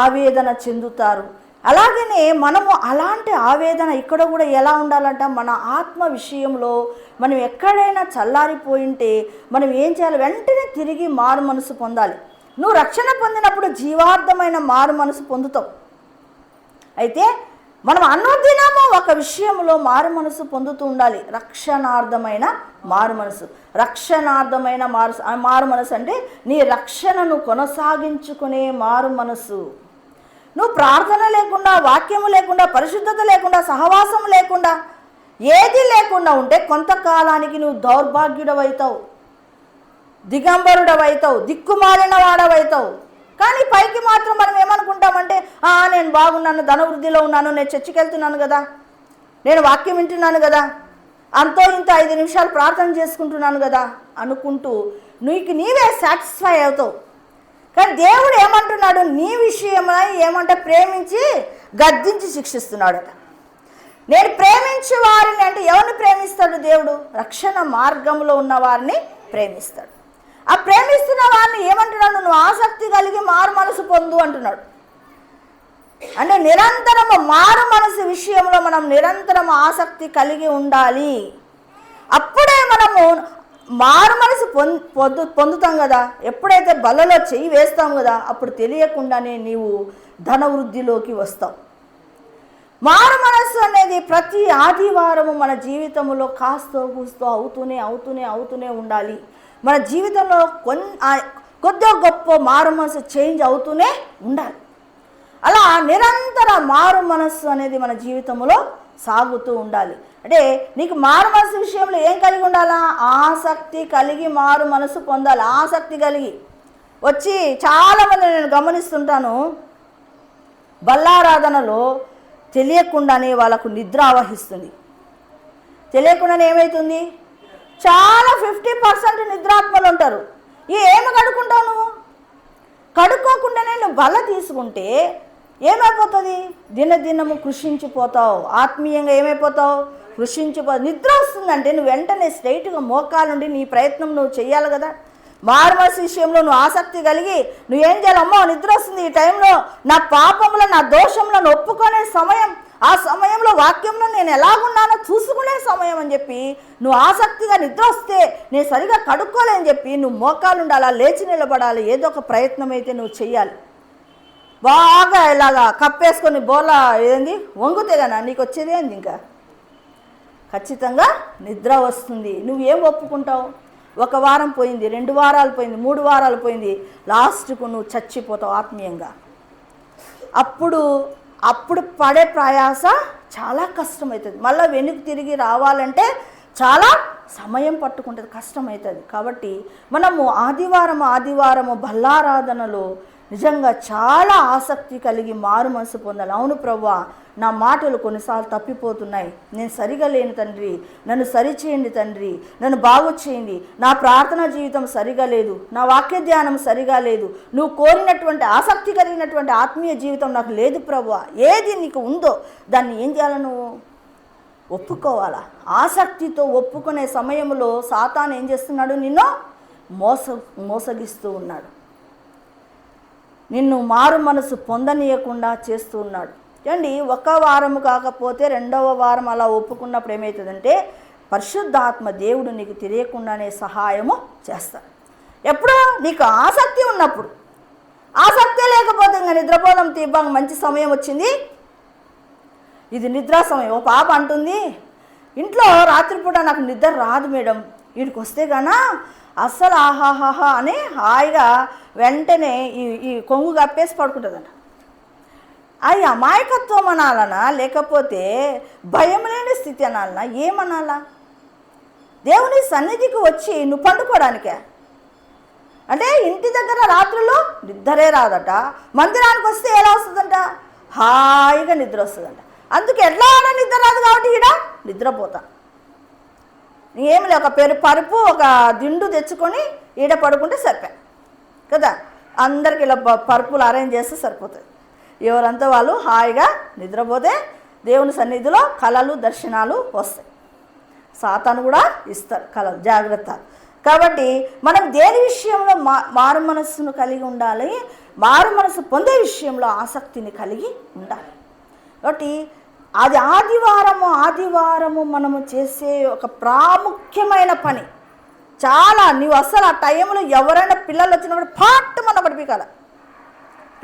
ఆవేదన చెందుతారు. అలాగనే మనము అలాంటి ఆవేదన ఇక్కడ కూడా ఎలా ఉండాలంట, మన ఆత్మ విషయంలో మనం ఎక్కడైనా చల్లారిపోయింటే మనం ఏం చేయాలి? వెంటనే తిరిగి మారు మనసు పొందాలి. నువ్వు రక్షణ పొందినప్పుడు జీవార్థమైన మారు మనసు పొందుతావు. అయితే మనం అనుదినము ఒక విషయంలో మారు మనసు పొందుతూ ఉండాలి. రక్షణార్థమైన మారు మనసు. రక్షణార్థమైన మారు మనసు అంటే నీ రక్షణను కొనసాగించుకునే మారు మనసు. నువ్వు ప్రార్థన లేకుండా, వాక్యము లేకుండా, పరిశుద్ధత లేకుండా, సహవాసం లేకుండా, ఏది లేకుండా ఉంటే కొంతకాలానికి నువ్వు దౌర్భాగ్యుడవైతావు, దిగంబరుడవైతావు, దిక్కుమాలిన వాడవైతావు. కానీ పైకి మాత్రం మనం ఏమనుకుంటామంటే, నేను బాగున్నాను, ధనవృద్ధిలో ఉన్నాను, నేను చర్చికి వెళ్తున్నాను కదా, నేను వాక్యం వింటున్నాను కదా, అంతో ఇంత 5 నిమిషాలు ప్రార్థన చేసుకుంటున్నాను కదా అనుకుంటూ నీవే సాటిస్ఫై అవుతావు. కానీ దేవుడు ఏమంటున్నాడు, నీ విషయమై ఏమంటే ప్రేమించి గద్దించి శిక్షిస్తున్నాడట. నేను ప్రేమించే వారిని అంటే ఎవరిని ప్రేమిస్తాడు దేవుడు? రక్షణ మార్గంలో ఉన్న వారిని ప్రేమిస్తాడు. ఆ ప్రేమిస్తున్న వారిని ఏమంటున్నాడు? నువ్వు ఆసక్తి కలిగి మారు మనసు పొందు అంటున్నాడు. అంటే నిరంతరము మారు మనసు విషయంలో మనం నిరంతరం ఆసక్తి కలిగి ఉండాలి. అప్పుడే మనము మారు మనసు పొందుతాం కదా. ఎప్పుడైతే బలలో చెయ్యి వేస్తాం కదా, అప్పుడు తెలియకుండానే నీవు ధనవృద్ధిలోకి వస్తావు. మారు మనస్సు అనేది ప్రతి ఆదివారము మన జీవితంలో కాస్తో కూస్తో అవుతూనే ఉండాలి. మన జీవితంలో కొద్ది గొప్ప మారు మనసు చేంజ్ అవుతూనే ఉండాలి. అలా నిరంతర మారు మనస్సు అనేది మన జీవితంలో సాగుతూ ఉండాలి. అంటే నీకు మారు మనసు విషయంలో ఏం కలిగి ఉండాలా? ఆసక్తి కలిగి మారు మనసు పొందాలి. ఆసక్తి కలిగి వచ్చి చాలామంది నేను గమనిస్తుంటాను, బల్లారాధనలో తెలియకుండానే వాళ్ళకు నిద్ర ఆవహిస్తుంది. తెలియకుండానే ఏమవుతుంది? చాలా 50% నిద్రాత్మలు ఉంటారు. ఏమి కడుక్కుంటావు నువ్వు? కడుక్కోకుండానే నువ్వు బల్ల తీసుకుంటే ఏమైపోతుంది? దినదినము కృషించిపోతావు. ఆత్మీయంగా ఏమైపోతావు? నిద్ర వస్తుందంటే నువ్వు వెంటనే స్ట్రైట్గా మోకాలుండి నీ ప్రయత్నం నువ్వు చెయ్యాలి కదా. మారు మనసు విషయంలో నువ్వు ఆసక్తి కలిగి నువ్వేం చేయాలి? అమ్మో నిద్ర వస్తుంది, ఈ టైంలో నా పాపంలో నా దోషంలో ఒప్పుకునే సమయం, ఆ సమయంలో వాక్యంలో నేను ఎలాగున్నానో చూసుకునే సమయం అని చెప్పి నువ్వు ఆసక్తిగా నిద్ర వస్తే నేను సరిగా కడుక్కోలేని చెప్పి నువ్వు మోకాలు ఉండాలా, లేచి నిలబడాలి, ఏదో ఒక ప్రయత్నం అయితే నువ్వు చెయ్యాలి. బాగా ఇలాగా కప్పేసుకొని బోలా ఏంది వంగుతే కదా నీకు వచ్చేది ఏంది? ఇంకా ఖచ్చితంగా నిద్ర వస్తుంది. నువ్వేం ఒప్పుకుంటావు? 1 వారం పోయింది, 2 వారాలు పోయింది, 3 వారాలు పోయింది, లాస్ట్కు నువ్వు చచ్చిపోతావు ఆత్మీయంగా. అప్పుడు పడే ప్రయాస చాలా కష్టమవుతుంది. మళ్ళీ వెనుక తిరిగి రావాలంటే చాలా సమయం పట్టుకుంటుంది, కష్టమవుతుంది. కాబట్టి మనము ఆదివారము బల్లారాధనలో నిజంగా చాలా ఆసక్తి కలిగి మారు మనసు పొందాలి. అవును ప్రభువా, నా మాటలు కొన్నిసార్లు తప్పిపోతున్నాయి, నేను సరిగా లేని తండ్రి, నన్ను సరిచేయండి తండ్రి, నన్ను బాగు చేయండి, నా ప్రార్థనా జీవితం సరిగా లేదు, నా వాక్య ధ్యానం సరిగా లేదు, నువ్వు కోరినటువంటి ఆసక్తి కలిగినటువంటి ఆత్మీయ జీవితం నాకు లేదు ప్రభువా. ఏది నీకు ఉందో దాన్ని ఏం చేయాలి? నువ్వు ఒప్పుకోవాలా. ఆసక్తితో ఒప్పుకునే సమయంలో సాతాను ఏం చేస్తున్నాడు? నిన్ను మోసగిస్తూ ఉన్నాడు, నిన్ను మారు మనసు పొందనీయకుండా చేస్తూ ఉన్నాడు. చూడండి, 1 వారము కాకపోతే 2వ వారం అలా ఒప్పుకున్నప్పుడు ఏమవుతుందంటే పరిశుద్ధాత్మ దేవుడు నీకు తెలియకుండానే సహాయము చేస్తాడు. ఎప్పుడు నీకు ఆసక్తి ఉన్నప్పుడు. ఆసక్తే లేకపోతే ఇంకా నిద్రపోదాం తీద్దాం, మంచి సమయం వచ్చింది, ఇది నిద్రా సమయం. ఓ పాప అంటుంది, ఇంట్లో రాత్రిపూట నాకు నిద్ర రాదు మేడం, వీడికి వస్తే గానా అస్సలు ఆహాహాహా అని హాయిగా వెంటనే ఈ కొంగు కప్పేసి పడుకుంటుందంట. అది అమాయకత్వం అనాలనా లేకపోతే భయం లేని స్థితి అనాలనా? ఏమనాలా? దేవుని సన్నిధికి వచ్చి నువ్వు పండుకోవడానికే. అంటే ఇంటి దగ్గర రాత్రులు నిద్రే రాదట, మందిరానికి వస్తే ఎలా వస్తుందంట? హాయిగా నిద్ర వస్తుందంట. అందుకే ఎట్లా నిద్ర రాదు కాబట్టి ఈడ నిద్రపోతా. ఏమి లే, ఒక పరుపు ఒక దిండు తెచ్చుకొని ఈడ పడుకుంటే సరిపే కదా. అందరికి ఇలా పరుపులు అరేంజ్ చేస్తే సరిపోతుంది. ఎవరంతా వాళ్ళు హాయిగా నిద్రపోతే దేవుని సన్నిధిలో కళలు దర్శనాలు వస్తాయి. సాతాను కూడా ఇస్తారు కళలు, జాగ్రత్త. కాబట్టి మనం దేని విషయంలో మారు మనస్సును కలిగి ఉండాలి, మారు మనసు పొందే విషయంలో ఆసక్తిని కలిగి ఉండాలి. కాబట్టి అది ఆదివారము మనము చేసే ఒక ప్రాముఖ్యమైన పని. చాలా నీవు అసలు ఆ టైంలో ఎవరైనా పిల్లలు వచ్చినప్పుడు పాటు మన పడిపోయాల.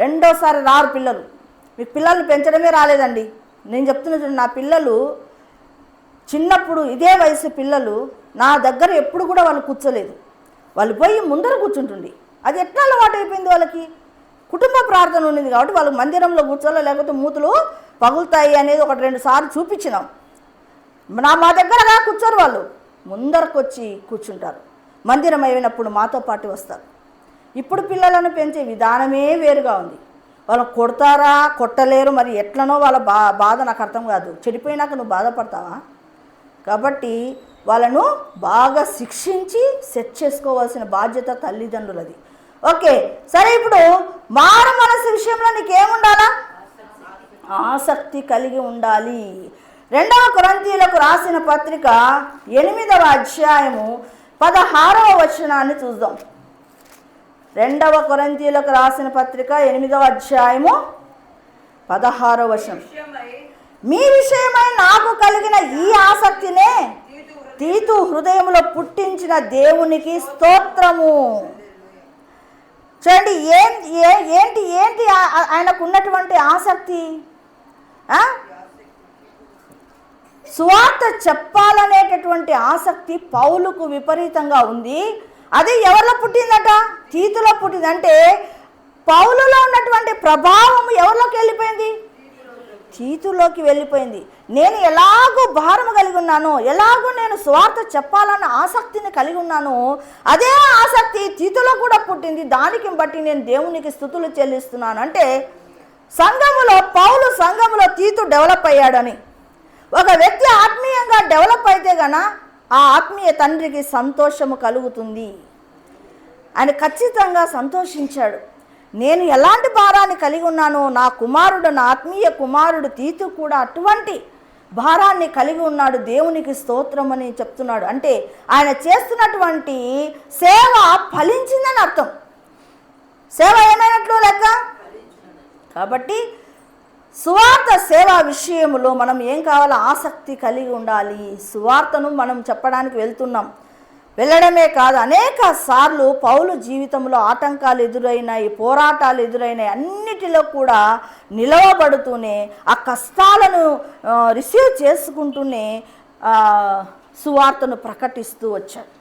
రెండోసారి రారు పిల్లలు. మీకు పిల్లల్ని పెంచడమే రాలేదండి, నేను చెప్తున్నా చూడండి, నా పిల్లలు చిన్నప్పుడు ఇదే వయసు పిల్లలు నా దగ్గర ఎప్పుడు కూడా వాళ్ళు కూర్చోలేదు. వాళ్ళు పోయి ముందర కూర్చుంటుండి. అది ఎట్లా అలవాటు అయిపోయింది వాళ్ళకి. కుటుంబ ప్రార్థన ఉన్నది కాబట్టి వాళ్ళకి మందిరంలో కూర్చోలో, లేకపోతే మూతులు పగులుతాయి అనేది 1-2 సార్లు చూపించినాం. మా దగ్గరగా కూర్చోరు, వాళ్ళు ముందరకు వచ్చి కూర్చుంటారు. మందిరం అయినప్పుడు మాతో పాటు వస్తారు. ఇప్పుడు పిల్లలను పెంచే విధానమే వేరుగా ఉంది. వాళ్ళు కొడతారా, కొట్టలేరు, మరి ఎట్లనో వాళ్ళ బాధ నాకు అర్థం కాదు. చెడిపోయినాక నువ్వు బాధపడతావా? కాబట్టి వాళ్ళను బాగా శిక్షించి సెట్ చేసుకోవాల్సిన బాధ్యత తల్లిదండ్రులది. ఓకే, సరే. ఇప్పుడు మారు మనసు విషయంలో నీకేముండాలా? ఆసక్తి కలిగి ఉండాలి. 2 కొరింథీయులకు రాసిన పత్రిక 8వ అధ్యాయము 16వ వచనాన్ని చూద్దాం. 2 కొరింథీయులకు రాసిన పత్రిక 8వ అధ్యాయము 16వ వచనం. మీ విషయమై నాకు కలిగిన ఈ ఆసక్తినే తీతు హృదయంలో పుట్టించిన దేవునికి స్తోత్రము. చూడండి, ఏంటి ఏంటి ఆయనకు ఉన్నటువంటి ఆసక్తి. సువార్త చెప్పాలనేటటువంటి ఆసక్తి పౌలుకు విపరీతంగా ఉంది. అది ఎవరిలో పుట్టిందట? తీతులో పుట్టింది. అంటే పౌలులో ఉన్నటువంటి ప్రభావం ఎవరిలోకి వెళ్ళిపోయింది? తీతులోకి వెళ్ళిపోయింది. నేను ఎలాగో భారం కలిగి ఉన్నానో, ఎలాగో నేను సువార్త చెప్పాలన్న ఆసక్తిని కలిగి ఉన్నానో, అదే ఆసక్తి తీతులో కూడా పుట్టింది. దానికి బట్టి నేను దేవునికి స్తుతులు చెల్లిస్తున్నాను. అంటే సంఘములో పౌలు సంఘములో తీతు డెవలప్ అయ్యాడని. ఒక వ్యక్తి ఆత్మీయంగా డెవలప్ అయితే గన ఆ ఆత్మీయ తండ్రికి సంతోషము కలుగుతుంది. ఆయన ఖచ్చితంగా సంతోషించాడు. నేను ఎలాంటి భారాన్ని కలిగి ఉన్నానో, నా కుమారుడు, నా ఆత్మీయ కుమారుడు తీతు కూడా అటువంటి భారాన్ని కలిగి ఉన్నాడు. దేవునికి స్తోత్రం అని చెప్తున్నాడు. అంటే ఆయన చేస్తున్నటువంటి సేవ ఫలించిందని అర్థం. సేవ ఏమైనట్లు లెక్క. కాబట్టి సువార్త సేవ విషయంలో మనం ఏం కావాలో? ఆసక్తి కలిగి ఉండాలి. సువార్తను మనం చెప్పడానికి వెళ్తున్నాం. వెళ్ళడమే కాదు, అనేక సార్లు పౌలు జీవితంలో ఆటంకాలు ఎదురైనాయి, పోరాటాలు ఎదురైనాయి. అన్నిటిలో కూడా నిలవబడుతూనే, ఆ కష్టాలను రిసీవ్ చేసుకుంటూనే సువార్తను ప్రకటిస్తూ వచ్చాడు.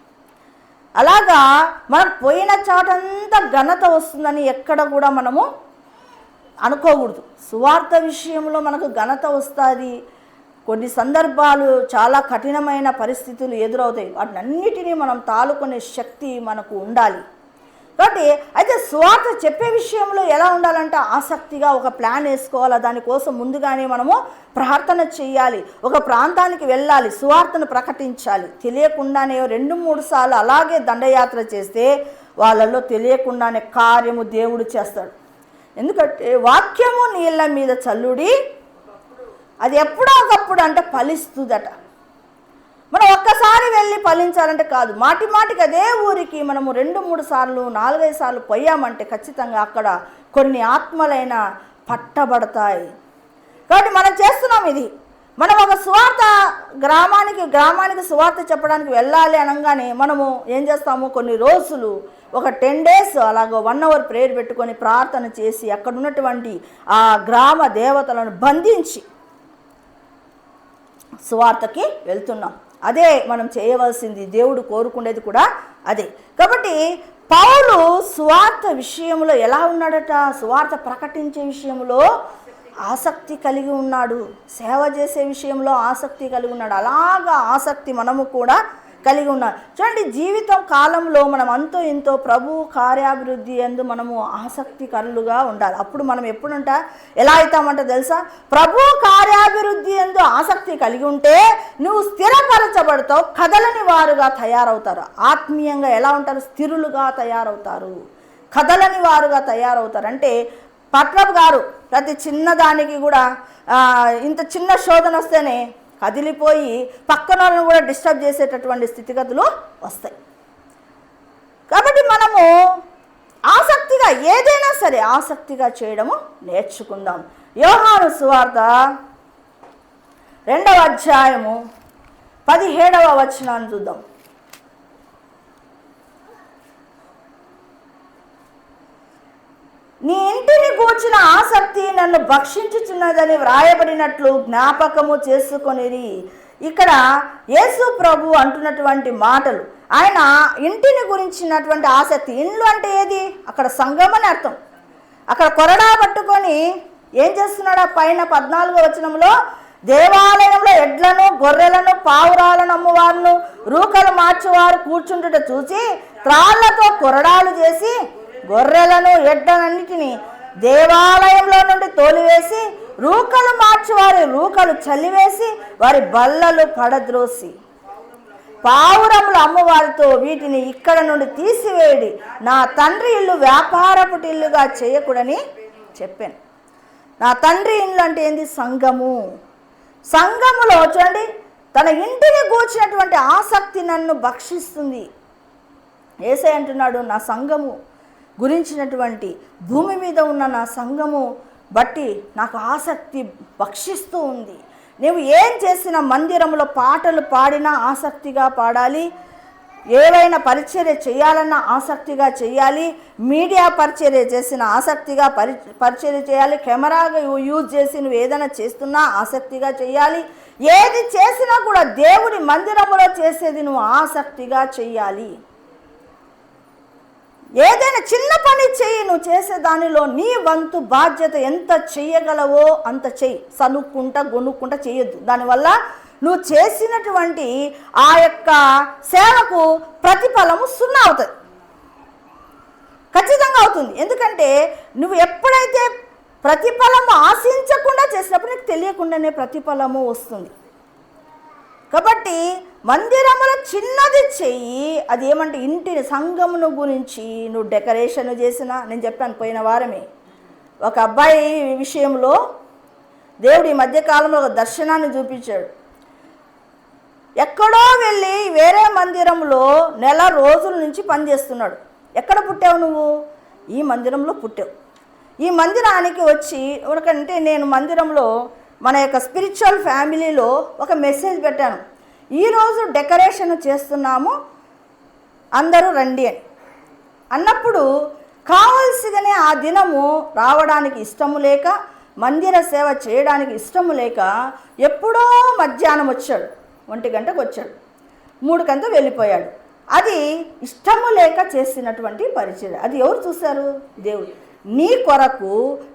అలాగా మనకు పోయిన చాటంతా ఘనత వస్తుందని ఎక్కడ కూడా మనము అనుకోకూడదు. సువార్త విషయంలో మనకు ఘనత వస్తుంది. కొన్ని సందర్భాలు చాలా కఠినమైన పరిస్థితులు ఎదురవుతాయి. వాటినన్నిటినీ మనం తాలుకునే శక్తి మనకు ఉండాలి. కాబట్టి అయితే సువార్త చెప్పే విషయంలో ఎలా ఉండాలంటే ఆసక్తిగా ఒక ప్లాన్ వేసుకోవాలి. దానికోసం ముందుగానే మనము ప్రార్థన చేయాలి. ఒక ప్రాంతానికి వెళ్ళాలి, సువార్తను ప్రకటించాలి. తెలియకుండానే 2-3 సార్లు అలాగే దండయాత్ర చేస్తే వాళ్ళల్లో తెలియకుండానే కార్యము దేవుడు చేస్తాడు. ఎందుకంటే వాక్యము నీళ్ళ మీద చల్లుడి, అది ఎప్పుడో ఒకప్పుడు అంటే ఫలిస్తుందట. మనం ఒక్కసారి వెళ్ళి ఫలించాలంటే కాదు, మాటి మాటికి అదే ఊరికి మనము 2-3 సార్లు 4-5 సార్లు పోయామంటే ఖచ్చితంగా అక్కడ కొన్ని ఆత్మలైన పట్టబడతాయి. కాబట్టి మనం చేస్తున్నాం ఇది. మనం ఒక సువార్త గ్రామానికి సువార్త చెప్పడానికి వెళ్ళాలి అనగానే మనము ఏం చేస్తాము? కొన్ని రోజులు, ఒక 10 days అలాగ 1 hour ప్రేయర్ పెట్టుకొని ప్రార్థన చేసి అక్కడ ఉన్నటువంటి ఆ గ్రామ దేవతలను బంధించి సువార్తకి వెళ్తున్నాం. అదే మనం చేయవలసింది. దేవుడు కోరుకునేది కూడా అదే. కాబట్టి పౌలు సువార్త విషయంలో ఎలా ఉన్నాడట? సువార్త ప్రకటించే విషయంలో ఆసక్తి కలిగి ఉన్నాడు. సేవ చేసే విషయంలో ఆసక్తి కలిగి ఉన్నాడు. అలాగా ఆసక్తి మనము కూడా కలిగి ఉన్నాం. చూడండి, జీవితం కాలంలో మనం అంతో ఇంతో ప్రభు కార్యాభివృద్ధి యందు మనము ఆసక్తికరులుగా ఉండాలి. అప్పుడు మనం ఎప్పుడంట ఎలా అవుతామంటే తెలుసా? ప్రభు కార్యాభివృద్ధి యందు ఆసక్తి కలిగి ఉంటే నువ్వు స్థిరపరచబడతావు, కదలని వారుగా తయారవుతారు. ఆత్మీయంగా ఎలా ఉంటారు? స్థిరులుగా తయారవుతారు, కదలని వారుగా తయారవుతారు. అంటే పట్లబ్ గారు ప్రతి చిన్నదానికి కూడా ఇంత చిన్న శోధన వస్తేనే కదిలిపోయి పక్కన వాళ్ళని కూడా డిస్టర్బ్ చేసేటటువంటి స్థితిగతులు వస్తాయి. కాబట్టి మనము ఆసక్తిగా ఏదైనా సరే ఆసక్తిగా చేయడము నేర్చుకుందాం. యోహాను సువార్త 2వ అధ్యాయము 17వ వచనాన్ని చూద్దాం. నీ ఇంటిని గూర్చిన ఆసక్తి నన్ను భక్షించుచున్నదని వ్రాయబడినట్లు జ్ఞాపకము చేసుకొనిరి. ఇక్కడ యేసు ప్రభు అంటున్నటువంటి మాటలు, ఆయన ఇంటిని గురించినటువంటి ఆసక్తి. ఇల్లు అంటే ఏది? అక్కడ సంఘం అని అర్థం. అక్కడ కొరడా పట్టుకొని ఏం చేస్తున్నాడు? పైన 14వ వచనంలో, దేవాలయంలో ఎడ్లను గొర్రెలను పావురాలను అమ్మువారును రూకలు మార్చువారు కూర్చుంటుట చూసి త్రాళ్లతో కొరడాలు చేసి గొర్రెలను ఎడ్లనన్నిటినీ దేవాలయంలో నుండి తోలివేసి రూకలు మార్చువారి రూకలు చల్లివేసి వారి బల్లలు పడద్రోసి పావురములు అమ్మవారితో వీటిని ఇక్కడ నుండి తీసివేయడి, నా తండ్రి ఇల్లు వ్యాపారపు ఇల్లుగా చేయకూడని చెప్పాను. నా తండ్రి ఇల్లు అంటే ఏంది? సంఘము. సంఘములో చూడండి, తన ఇంటిని గూర్చినటువంటి ఆసక్తి నన్ను భక్షిస్తుంది. యేసయ్య అంటున్నాడు, నా సంఘము గురించినటువంటి భూమి మీద ఉన్న నా సంఘము బట్టి నాకు ఆసక్తి భక్షిస్తూ ఉంది. నువ్వు ఏం చేసినా, మందిరంలో పాటలు పాడినా ఆసక్తిగా పాడాలి, ఏవైనా పరిచర్య చేయాలన్నా ఆసక్తిగా చేయాలి, మీడియా పరిచర్య చేసిన ఆసక్తిగా పరిచర్య చేయాలి, కెమెరాగా యూజ్ చేసి నువ్వు ఏదైనా చేస్తున్నా ఆసక్తిగా చేయాలి. ఏది చేసినా కూడా దేవుడి మందిరంలో చేసేది నువ్వు ఆసక్తిగా చేయాలి. ఏదైనా చిన్న పని చెయ్యి, నువ్వు చేసే దానిలో నీ వంతు బాధ్యత ఎంత చెయ్యగలవో అంత చెయ్యి. సనుక్కుంటా గొనుక్కుంటా చేయొద్దు. దానివల్ల నువ్వు చేసినటువంటి ఆ యొక్క సేవకు ప్రతిఫలము 0 అవుతుంది, ఖచ్చితంగా అవుతుంది. ఎందుకంటే నువ్వు ఎప్పుడైతే ప్రతిఫలము ఆశించకుండా చేసినప్పుడు నీకు తెలియకుండానే ప్రతిఫలము వస్తుంది. కాబట్టి మందిరములో చిన్నది చెయ్యి. అది ఏమంటే ఇంటిని సంఘమును గురించి నువ్వు డెకరేషన్ చేసినా, నేను చెప్పాను పోయిన వారమే, ఒక అబ్బాయి విషయంలో దేవుడు ఈ మధ్యకాలంలో ఒక దర్శనాన్ని చూపించాడు. ఎక్కడో వెళ్ళి వేరే మందిరంలో నెల రోజుల నుంచి పనిచేస్తున్నాడు. ఎక్కడ పుట్టావు నువ్వు? ఈ మందిరంలో పుట్టావు. ఈ మందిరానికి వచ్చి ఎందుకంటే నేను మందిరంలో మన యొక్క స్పిరిచువల్ ఫ్యామిలీలో ఒక మెసేజ్ పెట్టాను, ఈరోజు డెకరేషన్ చేస్తున్నాము అందరూ రండి అని అన్నప్పుడు కావాల్సిగానే ఆ దినము రావడానికి ఇష్టము లేక, మందిర సేవ చేయడానికి ఇష్టము లేక ఎప్పుడో మధ్యాహ్నం వచ్చాడు, 1 గంటకు వచ్చాడు, 3 గంటకు వెళ్ళిపోయాడు. అది ఇష్టము లేక చేసినటువంటి పరిచయం. అది ఎవరు చూశారు? దేవుడు. నీ కొరకు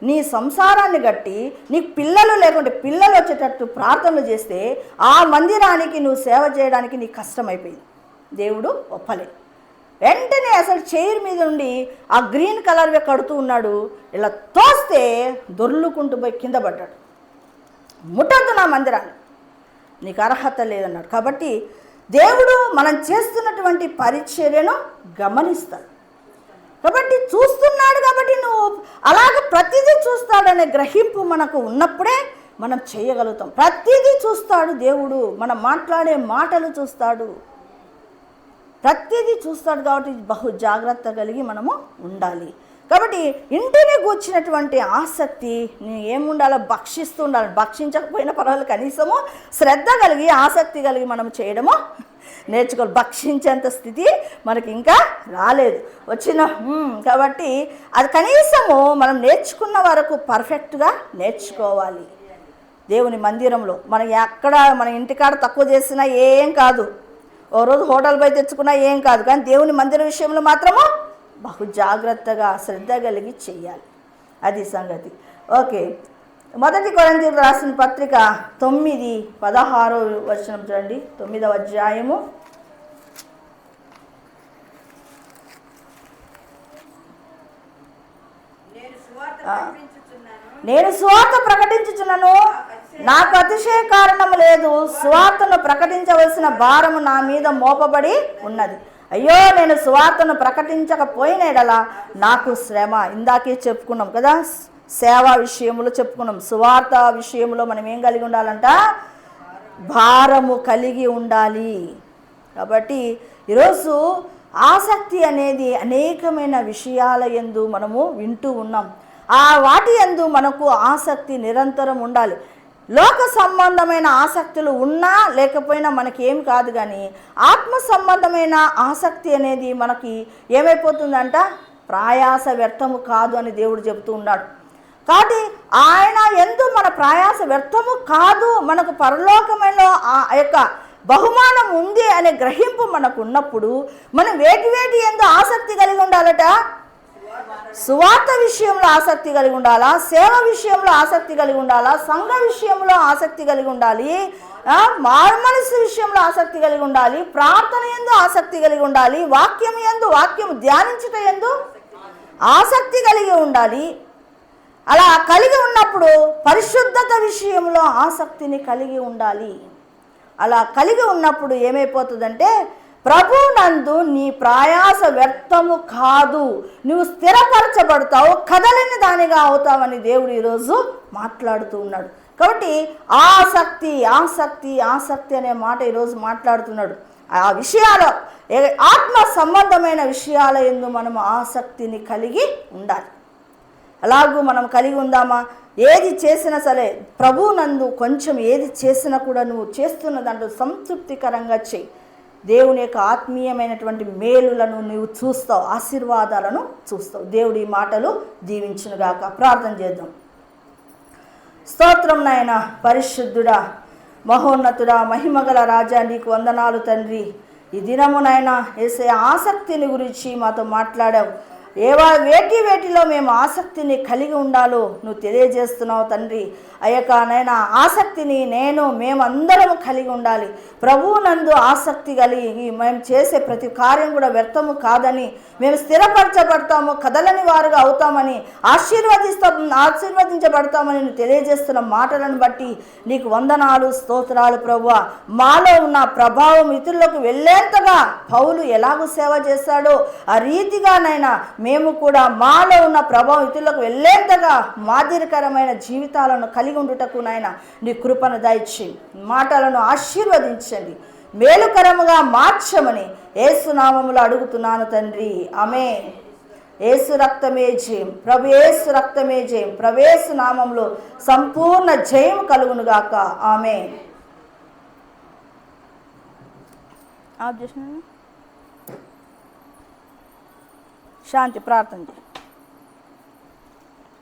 నీ సంసారాన్ని గట్టి నీకు పిల్లలు లేకుంటే పిల్లలు వచ్చేటట్టు ప్రార్థనలు చేస్తే ఆ మందిరానికి నువ్వు సేవ చేయడానికి నీకు కష్టమైపోయింది. దేవుడు ఒప్పలే. వెంటనే అసలు చైర్ మీద ఉండి ఆ గ్రీన్ కలర్వే కడుతూ ఉన్నాడు. ఇలా తోస్తే దొర్లుకుంటూ పోయి కింద పడ్డాడు. ముట్టద్దు నా మందిరాన్ని, నీకు అర్హత లేదన్నాడు. కాబట్టి దేవుడు మనం చేస్తున్నటువంటి పరిచర్యను గమనిస్తాడు. కాబట్టి చూస్తున్నాడు, కాబట్టి నువ్వు అలాగ ప్రతిదీ చూస్తాడనే గ్రహింపు మనకు ఉన్నప్పుడే మనం చేయగలుగుతాం. ప్రతిదీ చూస్తాడు దేవుడు, మనం మాట్లాడే మాటలు చూస్తాడు, ప్రతిదీ చూస్తాడు. కాబట్టి బహు జాగ్రత్త కలిగి మనము ఉండాలి. కాబట్టి ఇంటిని గూర్చినటువంటి ఆసక్తి నీ ఏముండాలో భక్షిస్తూ ఉండాలి. భక్షించకపోయినా పర్వాలేదు, కనీసము శ్రద్ధ కలిగి ఆసక్తి కలిగి మనం చేయడము నేర్చుకోవాలి. భక్షించేంత స్థితి మనకి ఇంకా రాలేదు, కాబట్టి అది కనీసము మనం నేర్చుకున్న వరకు పర్ఫెక్ట్గా నేర్చుకోవాలి. దేవుని మందిరంలో మనం ఎక్కడ మన ఇంటికాడ తక్కువ చేసినా ఏం కాదు, ఓ రోజు హోటల్ పోయి తెచ్చుకున్నా ఏం కాదు, కానీ దేవుని మందిరం విషయంలో మాత్రము బహు జాగ్రత్తగా శ్రద్ధ కలిగి చెయ్యాలి. అది సంగతి. ఓకే, 1 కొరింథీయులకు రాసిన పత్రిక 9:16 చూడండి. 9వ అధ్యాయము 'నేను సువార్త ప్రకటించుచున్నాను, నాకు అతిశయ కారణము లేదు, సువార్తను ప్రకటించవలసిన భారము నా మీద మోపబడి ఉన్నది. అయ్యో, నేను సువార్తను ప్రకటించకపోయిన ఎడల నాకు శ్రమ. ఇందాకే చెప్పుకున్నాం కదా, సేవా విషయంలో చెప్పుకున్నాం. సువార్త విషయంలో మనం ఏం కలిగి ఉండాలంట? భారము కలిగి ఉండాలి. కాబట్టి ఈరోజు ఆసక్తి అనేది అనేకమైన విషయాల యందు మనము వింటూ ఉన్నాం. ఆ వాటి యందు మనకు ఆసక్తి నిరంతరం ఉండాలి. లోక సంబంధమైన ఆసక్తులు ఉన్నా లేకపోయినా మనకేం కాదు, కానీ ఆత్మ సంబంధమైన ఆసక్తి అనేది మనకి ఏమైపోతుందంట? ప్రయాస వ్యర్థము కాదు అని దేవుడు చెబుతూ ఉన్నాడు. కాబట్టి ఆయన యందు మన ప్రయాస వ్యర్థము కాదు, మనకు పరలోకమైన ఆ యొక్క బహుమానం ఉంది అనే గ్రహింపు మనకు ఉన్నప్పుడు మనం వేటి యందు ఆసక్తి కలిగి ఉండాలట? సువార్త విషయంలో ఆసక్తి కలిగి ఉండాలా, సేవ విషయంలో ఆసక్తి కలిగి ఉండాలా, సంఘ విషయంలో ఆసక్తి కలిగి ఉండాలి, మారుమనసు విషయంలో ఆసక్తి కలిగి ఉండాలి, ప్రార్థన యందు ఆసక్తి కలిగి ఉండాలి, వాక్యం ధ్యానించుట యందు ఆసక్తి కలిగి ఉండాలి. అలా కలిగి ఉన్నప్పుడు పరిశుద్ధత విషయంలో ఆసక్తిని కలిగి ఉండాలి. అలా కలిగి ఉన్నప్పుడు ఏమైపోతుందంటే ప్రభునందు నీ ప్రయాస వ్యర్థము కాదు, నువ్వు స్థిరపరచబడతావు, కదలని దానిగా అవుతావని దేవుడు ఈరోజు మాట్లాడుతూ ఉన్నాడు. కాబట్టి ఆసక్తి అనే మాట ఈరోజు మాట్లాడుతున్నాడు. ఆ విషయాలు ఆత్మ సంబంధమైన విషయాల యందు మనం ఆసక్తిని కలిగి ఉండాలి. అలాగూ మనం కలిగి ఉందామా? ఏది చేసినా సరే ప్రభువునందు కొంచెం ఏది చేసినా కూడా నువ్వు చేస్తున్న దాంట్లో సంతృప్తికరంగా చెయ్యి. దేవుని యొక్క ఆత్మీయమైనటువంటి మేలులను నువ్వు చూస్తావు, ఆశీర్వాదాలను చూస్తావు. దేవుడి మాటలు దీవించునుగాక. ప్రార్థన చేద్దాం. స్తోత్రం నాయన, పరిశుద్ధుడా, మహోన్నతుడా, మహిమగల రాజా, నీకు వందనాలు తండ్రి. ఈ దినము నాయన యేసయ్య ఆసక్తిని గురించి మాతో మాట్లాడావు. వేటిలో మేము ఆసక్తిని కలిగి ఉండాలో నువ్వు తెలియజేస్తున్నావు తండ్రి. నాయన ఆసక్తిని మేమందరం కలిగి ఉండాలి. ప్రభువునందు ఆసక్తి కలిగి మేము చేసే ప్రతి కార్యం వ్యర్థము కాదని, మేము స్థిరపరచబడతాము, కదలని వారుగా అవుతామని, ఆశీర్వదించబడతామని నువ్వు తెలియజేస్తున్న మాటలను బట్టి నీకు వందనాలు, స్తోత్రాలు ప్రభువా. మాలో ఉన్న ప్రభావం ఇతరులకు వెళ్ళేంతగా పౌలు ఎలాగూ సేవ చేశాడో ఆ రీతిగానైనా మేము కూడా మాలో ఉన్న ప్రభావం ఇతరులకు వెళ్ళేంతగా మాదిరికరమైన జీవితాలను కలిగి ఉండుటకు నాయన నీ కృపను దయచి మాటలను ఆశీర్వదించండి, మేలుకరముగా మార్చమని యేసు నామములో అడుగుతున్నాను తండ్రి. ఆమేన్. యేసు రక్తమే జయం, ప్రభు యేసు రక్తమే జయం. ప్రవేశ నామంలో సంపూర్ణ జయం కలుగునుగాక. ఆమేన్. శాంతి ప్రార్థన.